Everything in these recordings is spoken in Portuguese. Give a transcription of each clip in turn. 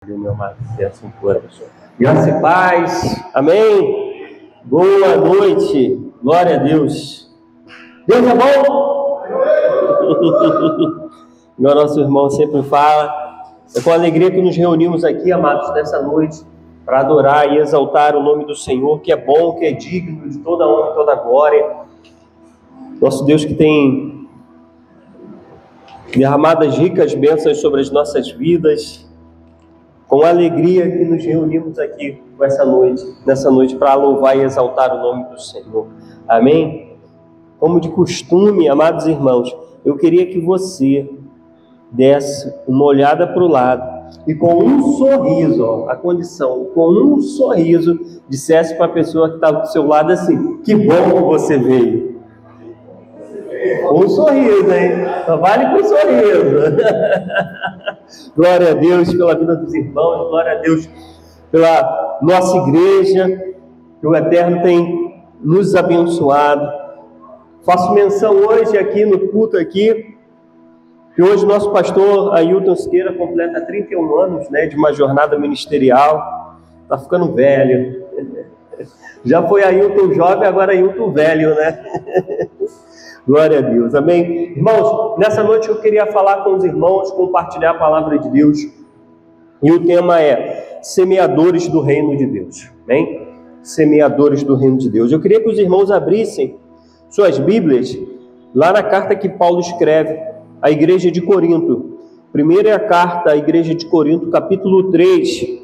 Meu amado, assim for, pessoal. Graça e paz, amém? Boa noite, glória a Deus. Deus é bom? Igual nosso irmão sempre fala, é com alegria que nos reunimos aqui, amados, nessa noite, para adorar e exaltar o nome do Senhor, que é bom, que é digno de toda honra e toda glória. Nosso Deus que tem derramado as ricas bênçãos sobre as nossas vidas. Com alegria que nos reunimos aqui nessa noite, para louvar e exaltar o nome do Senhor. Amém? Como de costume, amados irmãos, eu queria que você desse uma olhada para o lado e com um sorriso, a condição, com um sorriso, dissesse para a pessoa que estava do seu lado assim: que bom que você veio. Um sorriso, hein? Só vale com um sorriso. Glória a Deus pela vida dos irmãos, glória a Deus pela nossa igreja, que o Eterno tem nos abençoado. Faço menção hoje aqui no culto aqui, que hoje nosso pastor Ailton Siqueira completa 31 anos, né, de uma jornada ministerial. Está ficando velho. Já foi Ailton jovem, agora Ailton velho, né? Glória a Deus, amém? Irmãos, nessa noite eu queria falar com os irmãos, compartilhar a palavra de Deus, e o tema é semeadores do reino de Deus, amém? Semeadores do reino de Deus. Eu queria que os irmãos abrissem suas Bíblias lá na carta que Paulo escreve à igreja de Corinto. Primeira carta à igreja de Corinto, capítulo 3,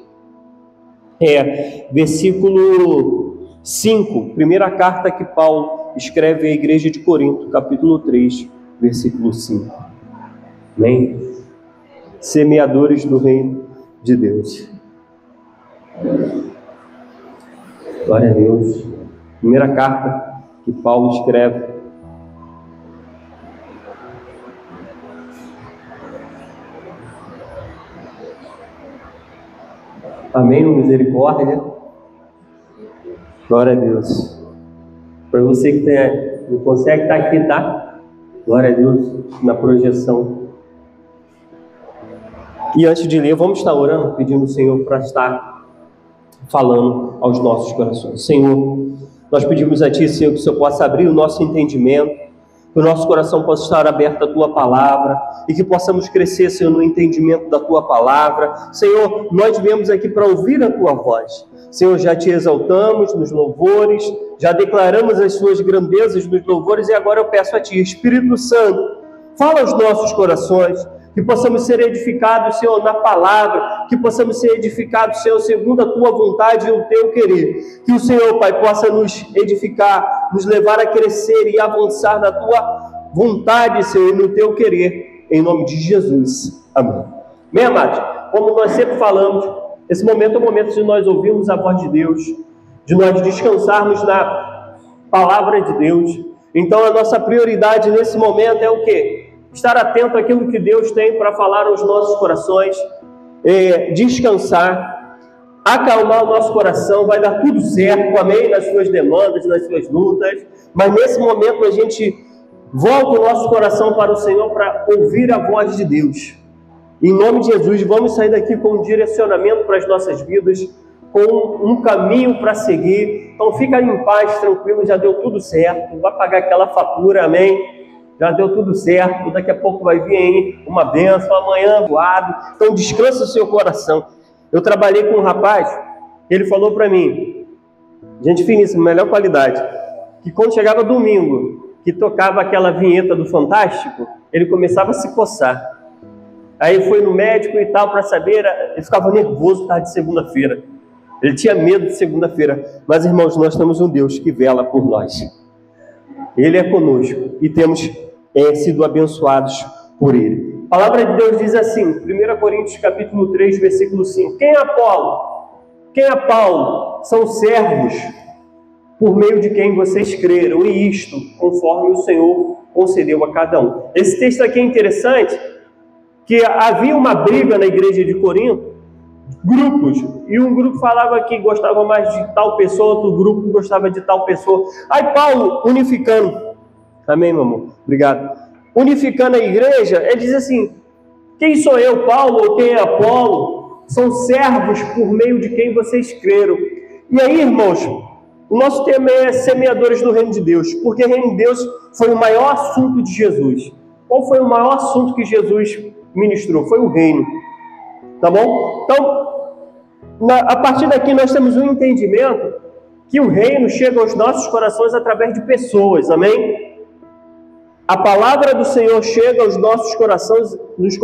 versículo 5. Primeira carta que Paulo escreve à igreja de Corinto, capítulo 3, versículo 5. Amém? Semeadores do reino de Deus. Glória a Deus. Primeira carta que Paulo escreve. Amém, misericórdia. Glória a Deus. Para você que não consegue estar aqui, tá? Glória a Deus na projeção. E antes de ler, vamos estar orando, pedindo ao Senhor para estar falando aos nossos corações. Senhor, nós pedimos a Ti, Senhor, que o Senhor possa abrir o nosso entendimento, que o nosso coração possa estar aberto à Tua palavra e que possamos crescer, Senhor, no entendimento da Tua palavra. Senhor, nós viemos aqui para ouvir a Tua voz. Senhor, já Te exaltamos nos louvores, já declaramos as Suas grandezas nos louvores e agora eu peço a Ti, Espírito Santo, fala aos nossos corações, que possamos ser edificados, Senhor, na palavra, que possamos ser edificados, Senhor, segundo a Tua vontade e o Teu querer. Que o Senhor, Pai, possa nos edificar, nos levar a crescer e avançar na Tua vontade, Senhor, e no Teu querer, em nome de Jesus. Amém. Bem, amados, como nós sempre falamos, esse momento é o momento de nós ouvirmos a voz de Deus, de nós descansarmos na palavra de Deus. Então, a nossa prioridade nesse momento é o quê? Estar atento àquilo que Deus tem para falar aos nossos corações, descansar, acalmar o nosso coração, vai dar tudo certo, amém? Nas suas demandas, nas suas lutas, mas nesse momento a gente volta o nosso coração para o Senhor para ouvir a voz de Deus. Em nome de Jesus, vamos sair daqui com um direcionamento para as nossas vidas, com um caminho para seguir. Então fica em paz, tranquilo, já deu tudo certo, vai pagar aquela fatura, amém? Já deu tudo certo, daqui a pouco vai vir aí uma bênção, amanhã voado. Então descansa o seu coração. Eu trabalhei com um rapaz, ele falou para mim, gente finíssima, melhor qualidade, que quando chegava domingo, que tocava aquela vinheta do Fantástico, ele começava a se coçar. Aí foi no médico e tal para saber, ele ficava nervoso tarde de segunda-feira. Ele tinha medo de segunda-feira. Mas, irmãos, nós temos um Deus que vela por nós. Ele é conosco e temos sido abençoados por Ele. A palavra de Deus diz assim, 1 Coríntios capítulo 3, versículo 5. Quem é Apolo? Quem é Paulo? São servos por meio de quem vocês creram, e isto conforme o Senhor concedeu a cada um. Esse texto aqui é interessante, que havia uma briga na igreja de Corinto, grupos, e um grupo falava que gostava mais de tal pessoa, outro grupo gostava de tal pessoa. Aí Paulo, unificando, amém, meu amor? Obrigado. Unificando a igreja, ele diz assim, quem sou eu, Paulo, ou quem é Apolo? são servos por meio de quem vocês creram. E aí, irmãos, o nosso tema é semeadores do reino de Deus, porque o reino de Deus foi o maior assunto de Jesus. Qual foi o maior assunto que Jesus ministrou? Foi o reino. Tá bom? Então, a partir daqui nós temos um entendimento que o reino chega aos nossos corações através de pessoas, amém? A palavra do Senhor chega aos nossos corações, nos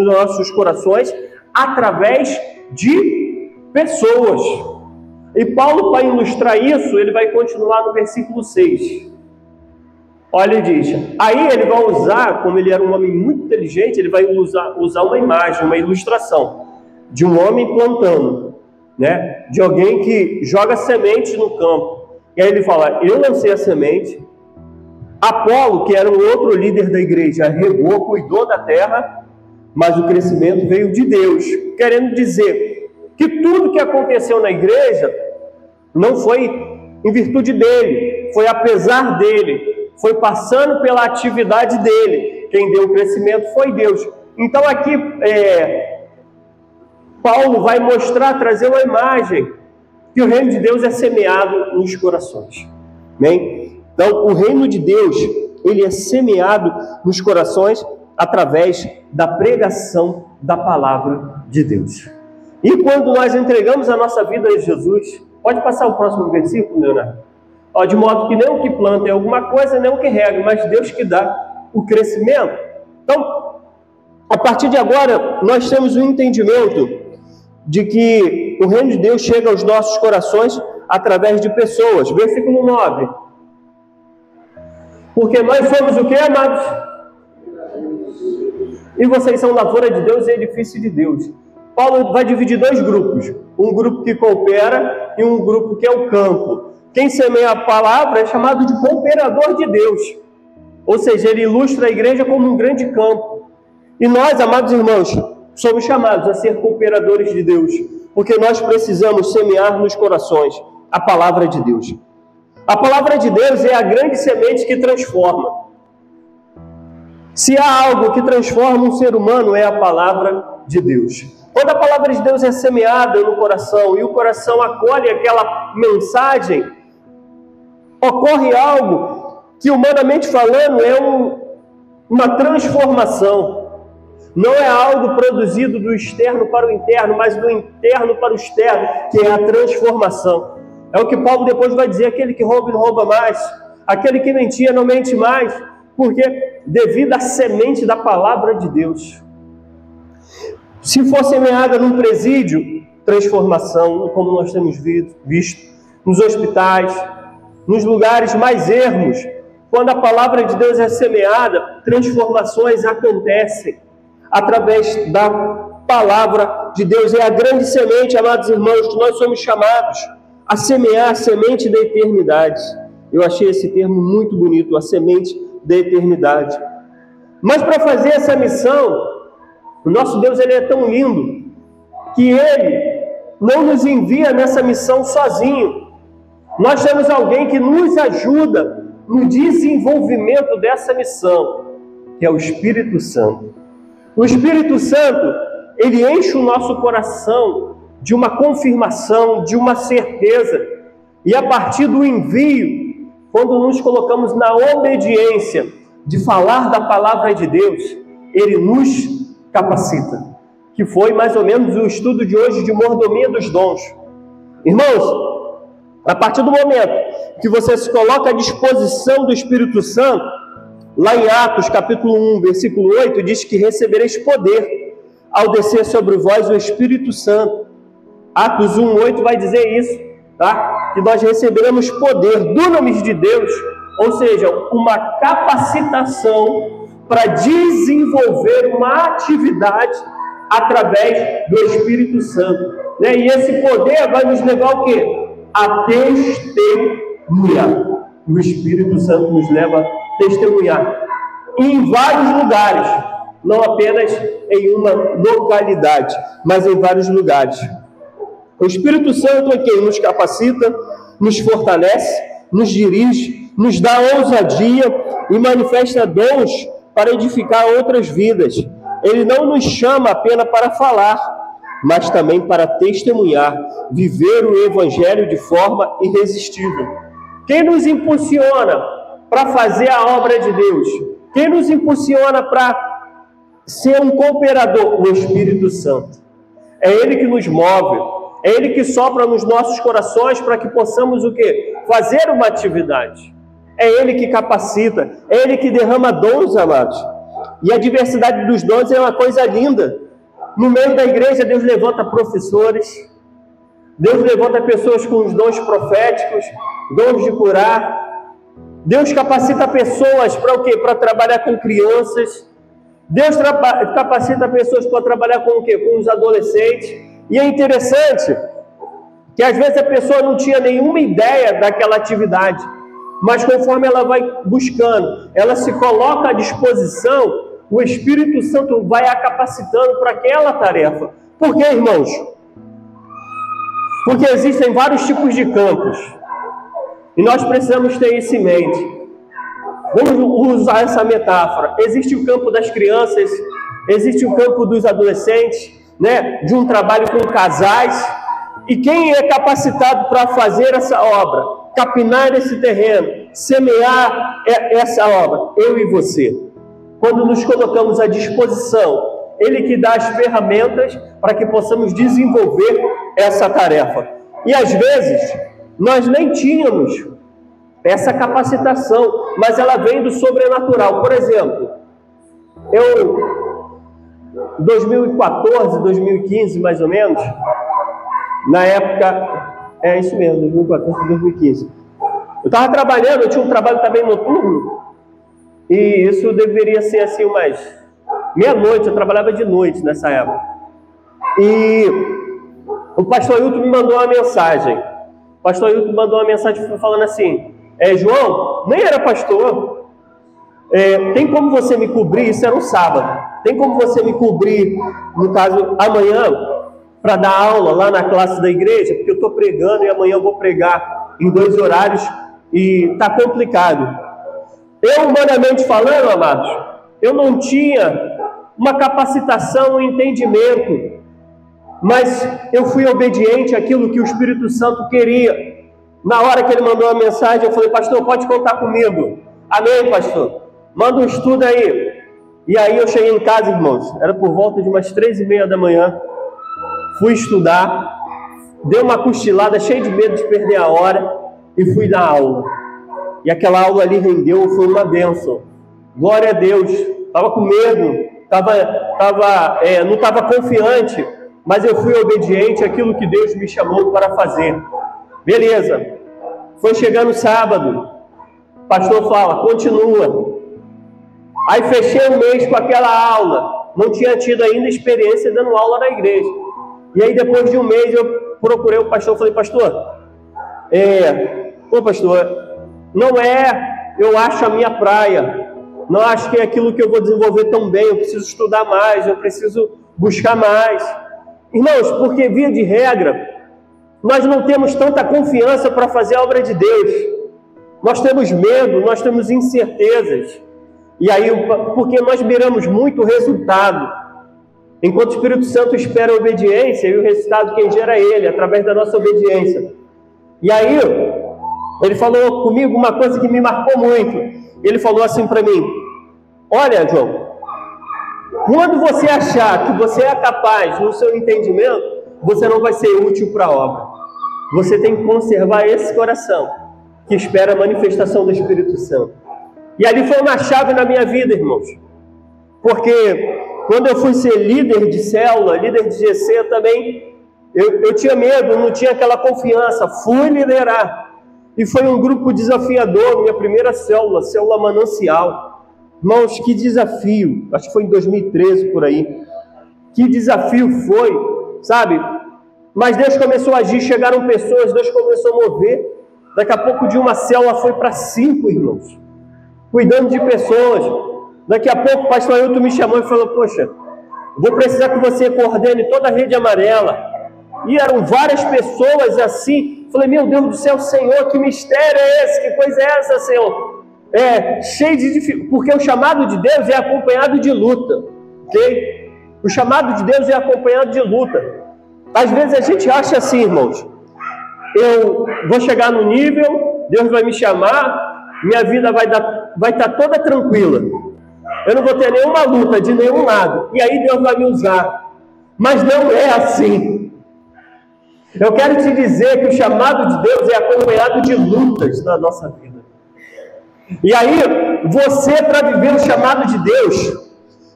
nossos corações, através de pessoas. E Paulo, para ilustrar isso, ele vai continuar no versículo 6. Olha, ele diz, aí ele vai usar, como ele era um homem muito inteligente, ele vai usar uma imagem, uma ilustração, de um homem plantando, né? De alguém que joga semente no campo. E aí ele fala, eu lancei a semente, Apolo, que era um outro líder da igreja, regou, cuidou da terra, mas o crescimento veio de Deus. Querendo dizer que tudo que aconteceu na igreja não foi em virtude dele, foi apesar dele, foi passando pela atividade dele. Quem deu o crescimento foi Deus. Então aqui Paulo vai mostrar, trazer uma imagem que o reino de Deus é semeado nos corações. Amém? Então o reino de Deus, ele é semeado nos corações através da pregação da palavra de Deus. E quando nós entregamos a nossa vida a Jesus, pode passar o próximo versículo, Leonardo? De modo que nem o que planta é alguma coisa, nem o que rega, mas Deus que dá o crescimento. Então, a partir de agora, nós temos um entendimento de que o reino de Deus chega aos nossos corações através de pessoas. Versículo 9. Porque nós somos o que, amados? E vocês são lavoura de Deus e edifício de Deus. Paulo vai dividir dois grupos. Um grupo que coopera e um grupo que é o campo. Quem semeia a palavra é chamado de cooperador de Deus. Ou seja, ele ilustra a igreja como um grande campo. E nós, amados irmãos, somos chamados a ser cooperadores de Deus. Porque nós precisamos semear nos corações a palavra de Deus. A palavra de Deus é a grande semente que transforma. Se há algo que transforma um ser humano, é a palavra de Deus. Quando a palavra de Deus é semeada no coração e o coração acolhe aquela mensagem, ocorre algo que, humanamente falando, é uma transformação. Não é algo produzido do externo para o interno, mas do interno para o externo, que é a transformação. É o que Paulo depois vai dizer, aquele que rouba não rouba mais, aquele que mentia não mente mais, porque devido à semente da palavra de Deus. Se for semeada num presídio, transformação, como nós temos visto, nos hospitais, nos lugares mais ermos, quando a palavra de Deus é semeada, transformações acontecem através da palavra de Deus. É a grande semente, amados irmãos, que nós somos chamados a semear a semente da eternidade. Eu achei esse termo muito bonito, a semente da eternidade. Mas para fazer essa missão, o nosso Deus, ele é tão lindo que ele não nos envia nessa missão sozinho. Nós temos alguém que nos ajuda no desenvolvimento dessa missão, que é o Espírito Santo. O Espírito Santo, ele enche o nosso coração de uma confirmação, de uma certeza, e a partir do envio, quando nos colocamos na obediência de falar da palavra de Deus, ele nos capacita, que foi mais ou menos o estudo de hoje de mordomia dos dons. Irmãos, a partir do momento que você se coloca à disposição do Espírito Santo, lá em Atos capítulo 1, versículo 8, diz que recebereis poder ao descer sobre vós o Espírito Santo. Atos 1, 8 vai dizer isso, tá? Que nós receberemos poder do nome de Deus, ou seja, uma capacitação para desenvolver uma atividade através do Espírito Santo, né? E esse poder vai nos levar ao quê? A testemunhar. O Espírito Santo nos leva a testemunhar em vários lugares, não apenas em uma localidade, mas em vários lugares. O Espírito Santo é quem nos capacita, nos fortalece, nos dirige, nos dá ousadia e manifesta dons para edificar outras vidas. Ele não nos chama apenas para falar, mas também para testemunhar, viver o Evangelho de forma irresistível. Quem nos impulsiona para fazer a obra de Deus? Quem nos impulsiona para ser um cooperador? O Espírito Santo. É Ele que nos move, é Ele que sopra nos nossos corações para que possamos o quê? Fazer uma atividade. É Ele que capacita, é Ele que derrama dons, amados. E a diversidade dos dons é uma coisa linda. No meio da igreja, Deus levanta professores, Deus levanta pessoas com os dons proféticos, dons de curar. Deus capacita pessoas para o quê? Para trabalhar com crianças. Deus capacita pessoas para trabalhar com o quê? Com os adolescentes. E é interessante que às vezes a pessoa não tinha nenhuma ideia daquela atividade, mas conforme ela vai buscando, ela se coloca à disposição, o Espírito Santo vai a capacitando para aquela tarefa. Por quê, irmãos? Porque existem vários tipos de campos. E nós precisamos ter isso em mente. Vamos usar essa metáfora. Existe o campo das crianças, existe o campo dos adolescentes, né? De um trabalho com casais. E quem é capacitado para fazer essa obra? Capinar esse terreno, semear essa obra? Eu e você. Quando nos colocamos à disposição, Ele que dá as ferramentas para que possamos desenvolver essa tarefa. E às vezes, nós nem tínhamos essa capacitação, mas ela vem do sobrenatural. Por exemplo, eu, 2014, 2015, mais ou menos, na época, é isso mesmo, 2014, 2015, eu estava trabalhando, eu tinha um trabalho também noturno, e isso deveria ser assim umas meia-noite, eu trabalhava de noite nessa época. E o pastor Hilton me mandou uma mensagem. O pastor Hilton mandou uma mensagem falando assim: João, nem era pastor, tem como você me cobrir? Isso era um sábado. Tem como você me cobrir, no caso, amanhã, para dar aula lá na classe da igreja? Porque eu estou pregando e amanhã eu vou pregar em 2 horários e está complicado. Eu, humanamente falando, amados, eu não tinha uma capacitação, um entendimento, mas eu fui obediente àquilo que o Espírito Santo queria. Na hora que ele mandou a mensagem, eu falei: pastor, pode contar comigo. Amém, pastor? Manda um estudo aí. E aí eu cheguei em casa, irmãos, era por volta de umas 3h30 da manhã, fui estudar, dei uma cochilada, cheio de medo de perder a hora, e fui dar aula. E aquela aula ali rendeu, foi uma bênção. Glória a Deus. Estava com medo, não estava confiante, mas eu fui obediente àquilo que Deus me chamou para fazer. Beleza. Foi chegando sábado, o pastor fala: continua. Aí fechei um mês com aquela aula. Não tinha tido ainda experiência dando aula na igreja. E aí depois de um mês eu procurei o pastor, falei: pastor, pastor, não é, eu acho, a minha praia, não acho que é aquilo que eu vou desenvolver tão bem, eu preciso estudar mais, eu preciso buscar mais. Irmãos, porque via de regra, nós não temos tanta confiança para fazer a obra de Deus, nós temos medo, nós temos incertezas, e aí, porque nós miramos muito o resultado, enquanto o Espírito Santo espera a obediência, e o resultado quem gera é Ele, através da nossa obediência. E aí, ele falou comigo uma coisa que me marcou muito. Ele falou assim para mim: olha, João, quando você achar que você é capaz no seu entendimento, você não vai ser útil para a obra. Você tem que conservar esse coração que espera a manifestação do Espírito Santo. E ali foi uma chave na minha vida, irmãos. Porque quando eu fui ser líder de célula, líder de GC também, eu tinha medo, não tinha aquela confiança. Fui liderar. E foi um grupo desafiador, minha primeira célula, célula Manancial. Irmãos, que desafio, acho que foi em 2013 por aí. Que desafio foi, sabe? Mas Deus começou a agir, chegaram pessoas, Deus começou a mover. Daqui a pouco de uma célula foi para 5, irmãos, cuidando de pessoas. Daqui a pouco o pastor Hilton me chamou e falou: poxa, vou precisar que você coordene toda a rede amarela. E eram várias pessoas assim. Falei: meu Deus do céu, Senhor, que mistério é esse? Que coisa é essa, Senhor? Cheio de dificuldade, porque o chamado de Deus é acompanhado de luta, ok? O chamado de Deus é acompanhado de luta. Às vezes a gente acha assim, irmãos, eu vou chegar no nível, Deus vai me chamar, minha vida vai estar toda tranquila. Eu não vou ter nenhuma luta de nenhum lado. E aí Deus vai me usar. Mas não é assim. Eu quero te dizer que o chamado de Deus é acompanhado de lutas na nossa vida. E aí, você, para viver o chamado de Deus,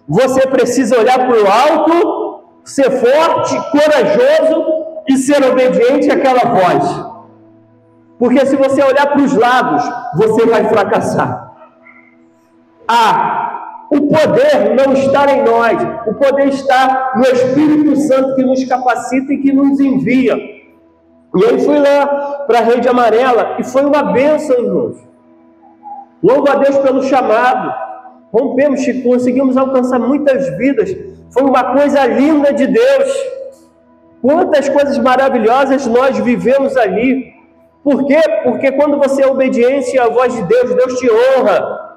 você precisa olhar para o alto, ser forte, corajoso e ser obediente àquela voz. Porque se você olhar para os lados, você vai fracassar. O poder não está em nós, o poder está no Espírito Santo que nos capacita e que nos envia. E eu fui lá para a Rede Amarela e foi uma bênção, irmãos. Louvo a Deus pelo chamado. Rompemos, conseguimos alcançar muitas vidas. Foi uma coisa linda de Deus. Quantas coisas maravilhosas nós vivemos ali. Por quê? Porque quando você é obediente à voz de Deus, Deus te honra.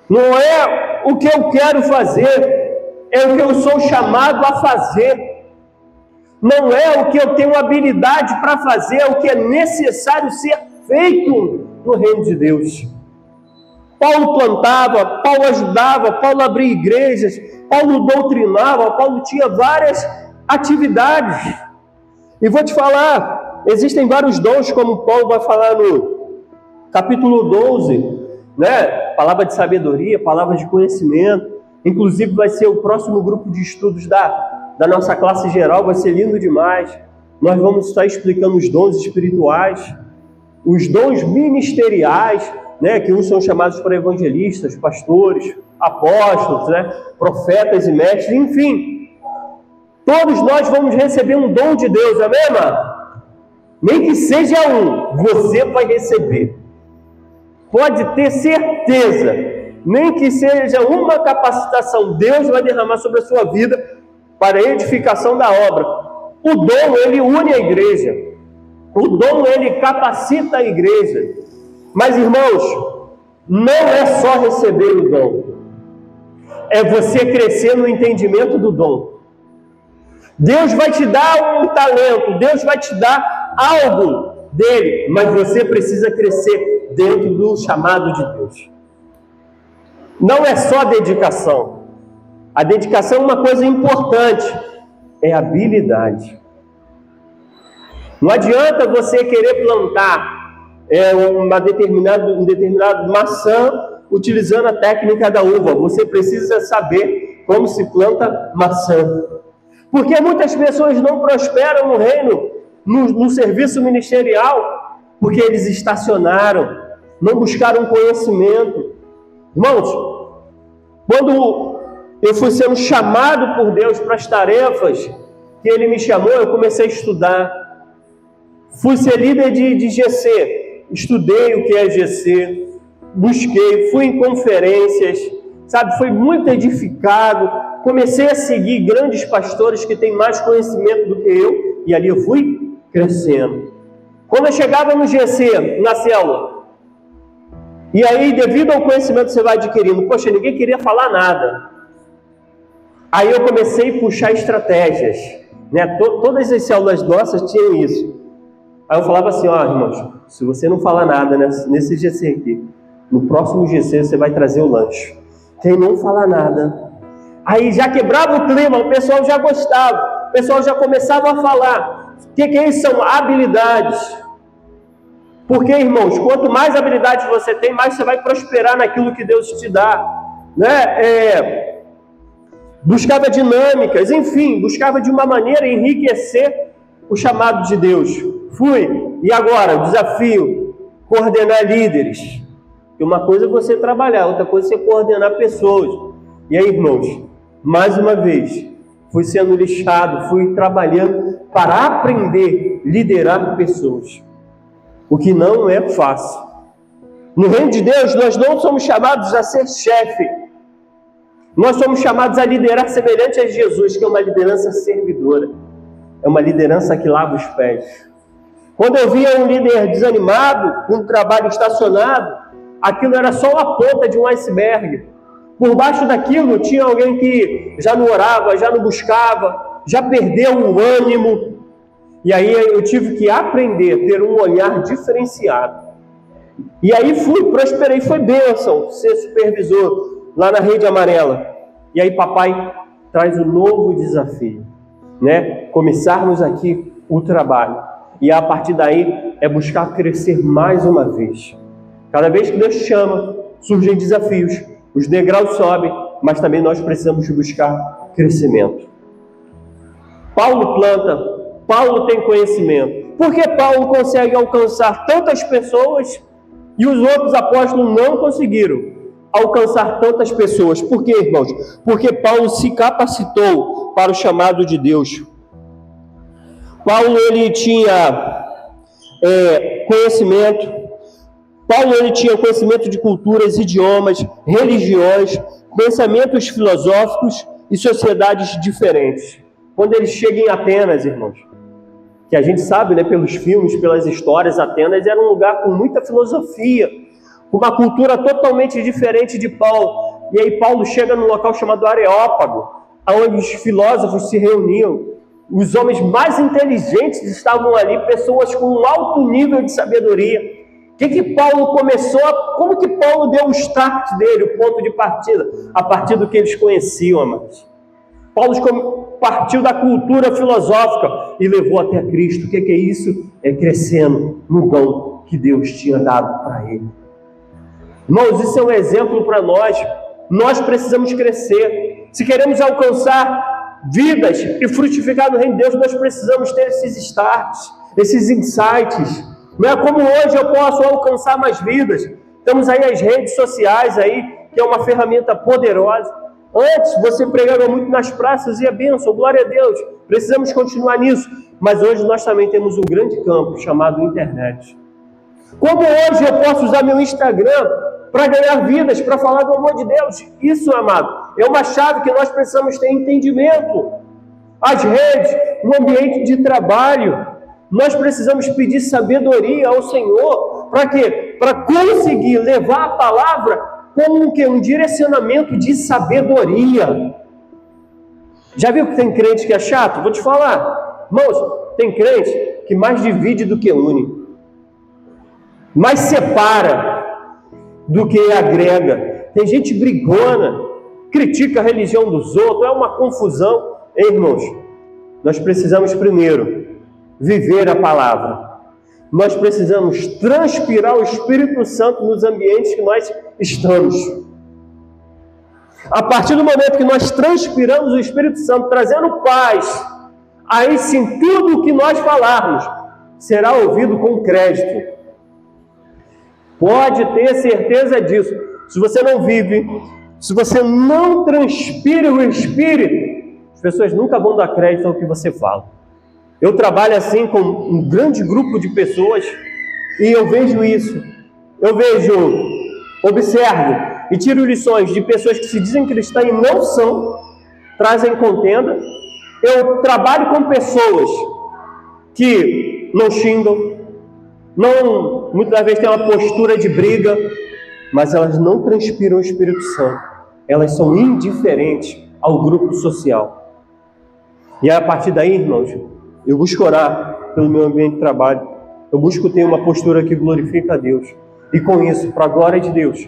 Não é o que eu quero fazer, é o que eu sou chamado a fazer. Não é o que eu tenho habilidade para fazer, é o que é necessário ser feito no reino de Deus. Paulo plantava, Paulo ajudava, Paulo abria igrejas, Paulo doutrinava, Paulo tinha várias atividades. E vou te falar, existem vários dons, como Paulo vai falar no capítulo 12, né? Palavra de sabedoria, palavra de conhecimento. Inclusive vai ser o próximo grupo de estudos da nossa classe geral, vai ser lindo demais. Nós vamos estar explicando os dons espirituais, os dons ministeriais, né? Que uns são chamados para evangelistas, pastores, apóstolos, né? Profetas e mestres, enfim. Todos nós vamos receber um dom de Deus, amém, irmão? Nem que seja um, você vai receber. Pode ter certeza, nem que seja uma capacitação, Deus vai derramar sobre a sua vida para a edificação da obra. O dom, ele une a igreja. O dom, ele capacita a igreja. Mas, irmãos, não é só receber o dom. É você crescer no entendimento do dom. Deus vai te dar um talento, Deus vai te dar algo dele, mas você precisa crescer dentro do chamado de Deus. Não é só dedicação. A dedicação é uma coisa importante, é habilidade. Não adianta você querer plantar um determinado maçã utilizando a técnica da uva. Você precisa saber como se planta maçã. Porque muitas pessoas não prosperam no reino, no serviço ministerial, porque eles estacionaram, não buscaram conhecimento. Irmãos, quando eu fui sendo chamado por Deus para as tarefas que Ele me chamou, eu comecei a estudar. Fui ser líder de GC, estudei o que é GC, busquei, fui em conferências, sabe, fui muito edificado, comecei a seguir grandes pastores que têm mais conhecimento do que eu, e ali eu fui crescendo. Quando eu chegava no GC, na célula, e aí, devido ao conhecimento que você vai adquirindo, poxa, ninguém queria falar nada. Aí eu comecei a puxar estratégias, né? Todas as células nossas tinham isso. Aí eu falava assim, irmãos, se você não falar nada nesse GC aqui, no próximo GC você vai trazer o lanche. Quem não falar nada. Aí já quebrava o clima, o pessoal já gostava, o pessoal já começava a falar. O que é isso? São habilidades. Porque, irmãos, quanto mais habilidades você tem, mais você vai prosperar naquilo que Deus te dá, né? Buscava dinâmicas, enfim, buscava de uma maneira enriquecer o chamado de Deus. Fui, e agora, o desafio, coordenar líderes. E uma coisa é você trabalhar, outra coisa é você coordenar pessoas. E aí, irmãos, mais uma vez, fui sendo lixado, fui trabalhando para aprender a liderar pessoas. O que não é fácil. No reino de Deus, nós não somos chamados a ser chefe. Nós somos chamados a liderar semelhante a Jesus, que é uma liderança servidora. É uma liderança que lava os pés. Quando eu via um líder desanimado, com um trabalho estacionado, aquilo era só a ponta de um iceberg. Por baixo daquilo tinha alguém que já não orava, já não buscava, já perdeu o ânimo. E aí eu tive que aprender a ter um olhar diferenciado. E aí prosperei, foi bênção ser supervisor lá na Rede Amarela. E aí papai traz um novo desafio, né? Começarmos aqui o trabalho. E a partir daí é buscar crescer mais uma vez. Cada vez que Deus chama, surgem desafios. Os degraus sobem, mas também nós precisamos buscar crescimento. Paulo planta, Paulo tem conhecimento. Por que Paulo consegue alcançar tantas pessoas e os outros apóstolos não conseguiram alcançar tantas pessoas? Por quê, irmãos? Porque Paulo se capacitou para o chamado de Deus. Paulo, ele tinha conhecimento. Paulo, ele tinha conhecimento de culturas, idiomas, religiões, pensamentos filosóficos e sociedades diferentes. Quando ele chega em Atenas, irmãos, que a gente sabe, né, pelos filmes, pelas histórias, Atenas era um lugar com muita filosofia, com uma cultura totalmente diferente de Paulo. E aí Paulo chega num local chamado Areópago, onde os filósofos se reuniam. Os homens mais inteligentes estavam ali, pessoas com um alto nível de sabedoria. Como que Paulo deu o start dele, o ponto de partida? A partir do que eles conheciam, amados. Paulo partiu da cultura filosófica e levou até Cristo. O que é isso? É crescendo no dom que Deus tinha dado para ele. Irmãos, isso é um exemplo para nós. Nós precisamos crescer. Se queremos alcançar vidas e frutificar no reino de Deus, nós precisamos ter esses starts, esses insights. Não é como hoje eu posso alcançar mais vidas. Temos aí as redes sociais aí, que é uma ferramenta poderosa. Antes você pregava muito nas praças e é bênção, glória a Deus. Precisamos continuar nisso. Mas hoje nós também temos um grande campo chamado internet. Como hoje eu posso usar meu Instagram para ganhar vidas, para falar do amor de Deus? Isso, amado, é uma chave que nós precisamos ter entendimento. As redes, o ambiente de trabalho, nós precisamos pedir sabedoria ao Senhor. Para quê? Para conseguir levar a palavra como um direcionamento de sabedoria. Já viu que tem crente que é chato? Vou te falar. Irmãos, tem crente que mais divide do que une. Mais separa do que agrega. Tem gente brigona, critica a religião dos outros, é uma confusão. Hein, irmãos? Nós precisamos primeiro viver a palavra. Nós precisamos transpirar o Espírito Santo nos ambientes que nós estamos. A partir do momento que nós transpiramos o Espírito Santo, trazendo paz, aí sim tudo o que nós falarmos será ouvido com crédito. Pode ter certeza disso. Se você não vive, se você não transpira o Espírito, as pessoas nunca vão dar crédito ao que você fala. Eu trabalho assim com um grande grupo de pessoas e eu vejo isso. Observo e tiro lições de pessoas que se dizem cristãs e não são, trazem contenda. Eu trabalho com pessoas que não xingam, muitas vezes têm uma postura de briga, mas elas não transpiram o Espírito Santo. Elas são indiferentes ao grupo social. E a partir daí, irmãos, eu busco orar pelo meu ambiente de trabalho. Eu busco ter uma postura que glorifica a Deus. E com isso, para a glória de Deus,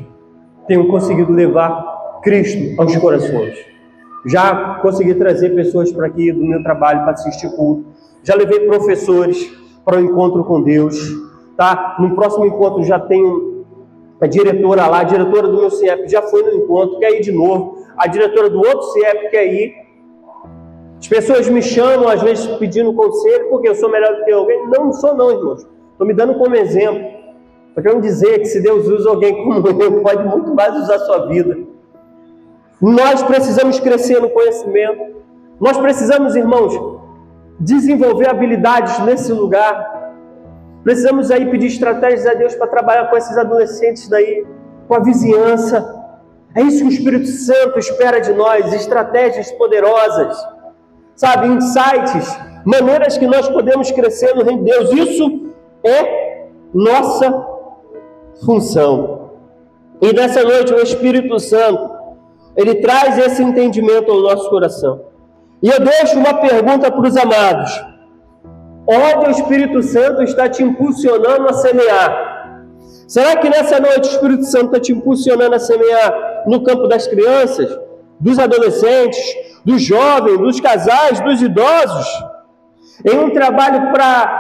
tenho conseguido levar Cristo aos corações. Já consegui trazer pessoas para aqui do meu trabalho para assistir culto. Já levei professores para o encontro com Deus. Tá? No próximo encontro já tenho a diretora lá, a diretora do meu CIEP já foi no encontro, quer ir de novo. A diretora do outro CIEP quer ir. As pessoas me chamam, às vezes, pedindo conselho, porque eu sou melhor do que alguém. Não sou não, irmãos. Estou me dando como exemplo. Estou querendo dizer que se Deus usa alguém como eu, pode muito mais usar a sua vida. Nós precisamos crescer no conhecimento. Nós precisamos, irmãos, desenvolver habilidades nesse lugar. Precisamos aí pedir estratégias a Deus para trabalhar com esses adolescentes daí, com a vizinhança. É isso que o Espírito Santo espera de nós, estratégias poderosas. Sabe, insights, maneiras que nós podemos crescer no reino de Deus. Isso é nossa função. E nessa noite o Espírito Santo, ele traz esse entendimento ao nosso coração. E eu deixo uma pergunta para os amados. Onde o Espírito Santo está te impulsionando a semear? Será que nessa noite o Espírito Santo está te impulsionando a semear no campo das crianças, dos adolescentes, dos jovens, dos casais, dos idosos? Em um trabalho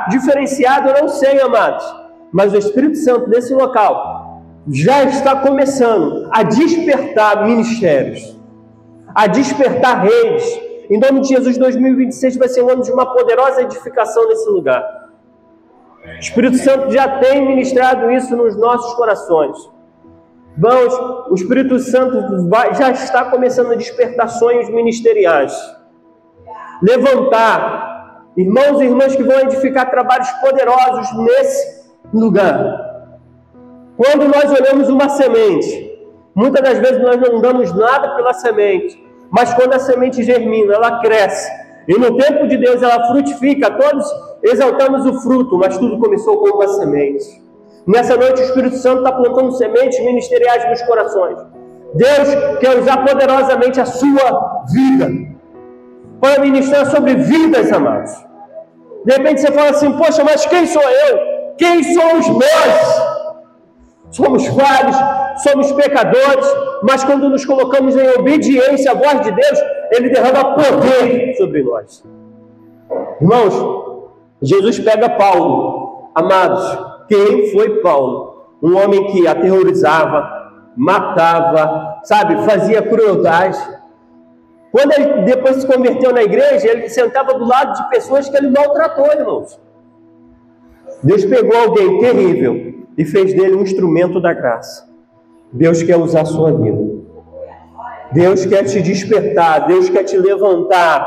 diferenciado, eu não sei, amados, mas o Espírito Santo nesse local já está começando a despertar ministérios, a despertar redes. Em nome de Jesus, 2026 vai ser um ano de uma poderosa edificação nesse lugar. O Espírito Santo já tem ministrado isso nos nossos corações. Irmãos, o Espírito Santo já está começando a despertar sonhos ministeriais. Levantar irmãos e irmãs que vão edificar trabalhos poderosos nesse lugar. Quando nós olhamos uma semente, muitas das vezes nós não damos nada pela semente. Mas quando a semente germina, ela cresce. E no tempo de Deus ela frutifica. Todos exaltamos o fruto, mas tudo começou com uma semente. Nessa noite o Espírito Santo está plantando sementes ministeriais nos corações. Deus quer usar poderosamente a sua vida para ministrar sobre vidas, amados. De repente você fala assim, poxa, mas quem sou eu? Quem somos nós? Somos falhos, somos pecadores, mas quando nos colocamos em obediência à voz de Deus, Ele derrama poder sobre nós. Irmãos, Jesus pega Paulo. Amados, quem foi Paulo? Um homem que aterrorizava, matava, fazia crueldade. Quando ele depois se converteu na igreja, ele sentava do lado de pessoas que ele maltratou, irmãos. Deus pegou alguém terrível e fez dele um instrumento da graça. Deus quer usar a sua vida. Deus quer te despertar. Deus quer te levantar.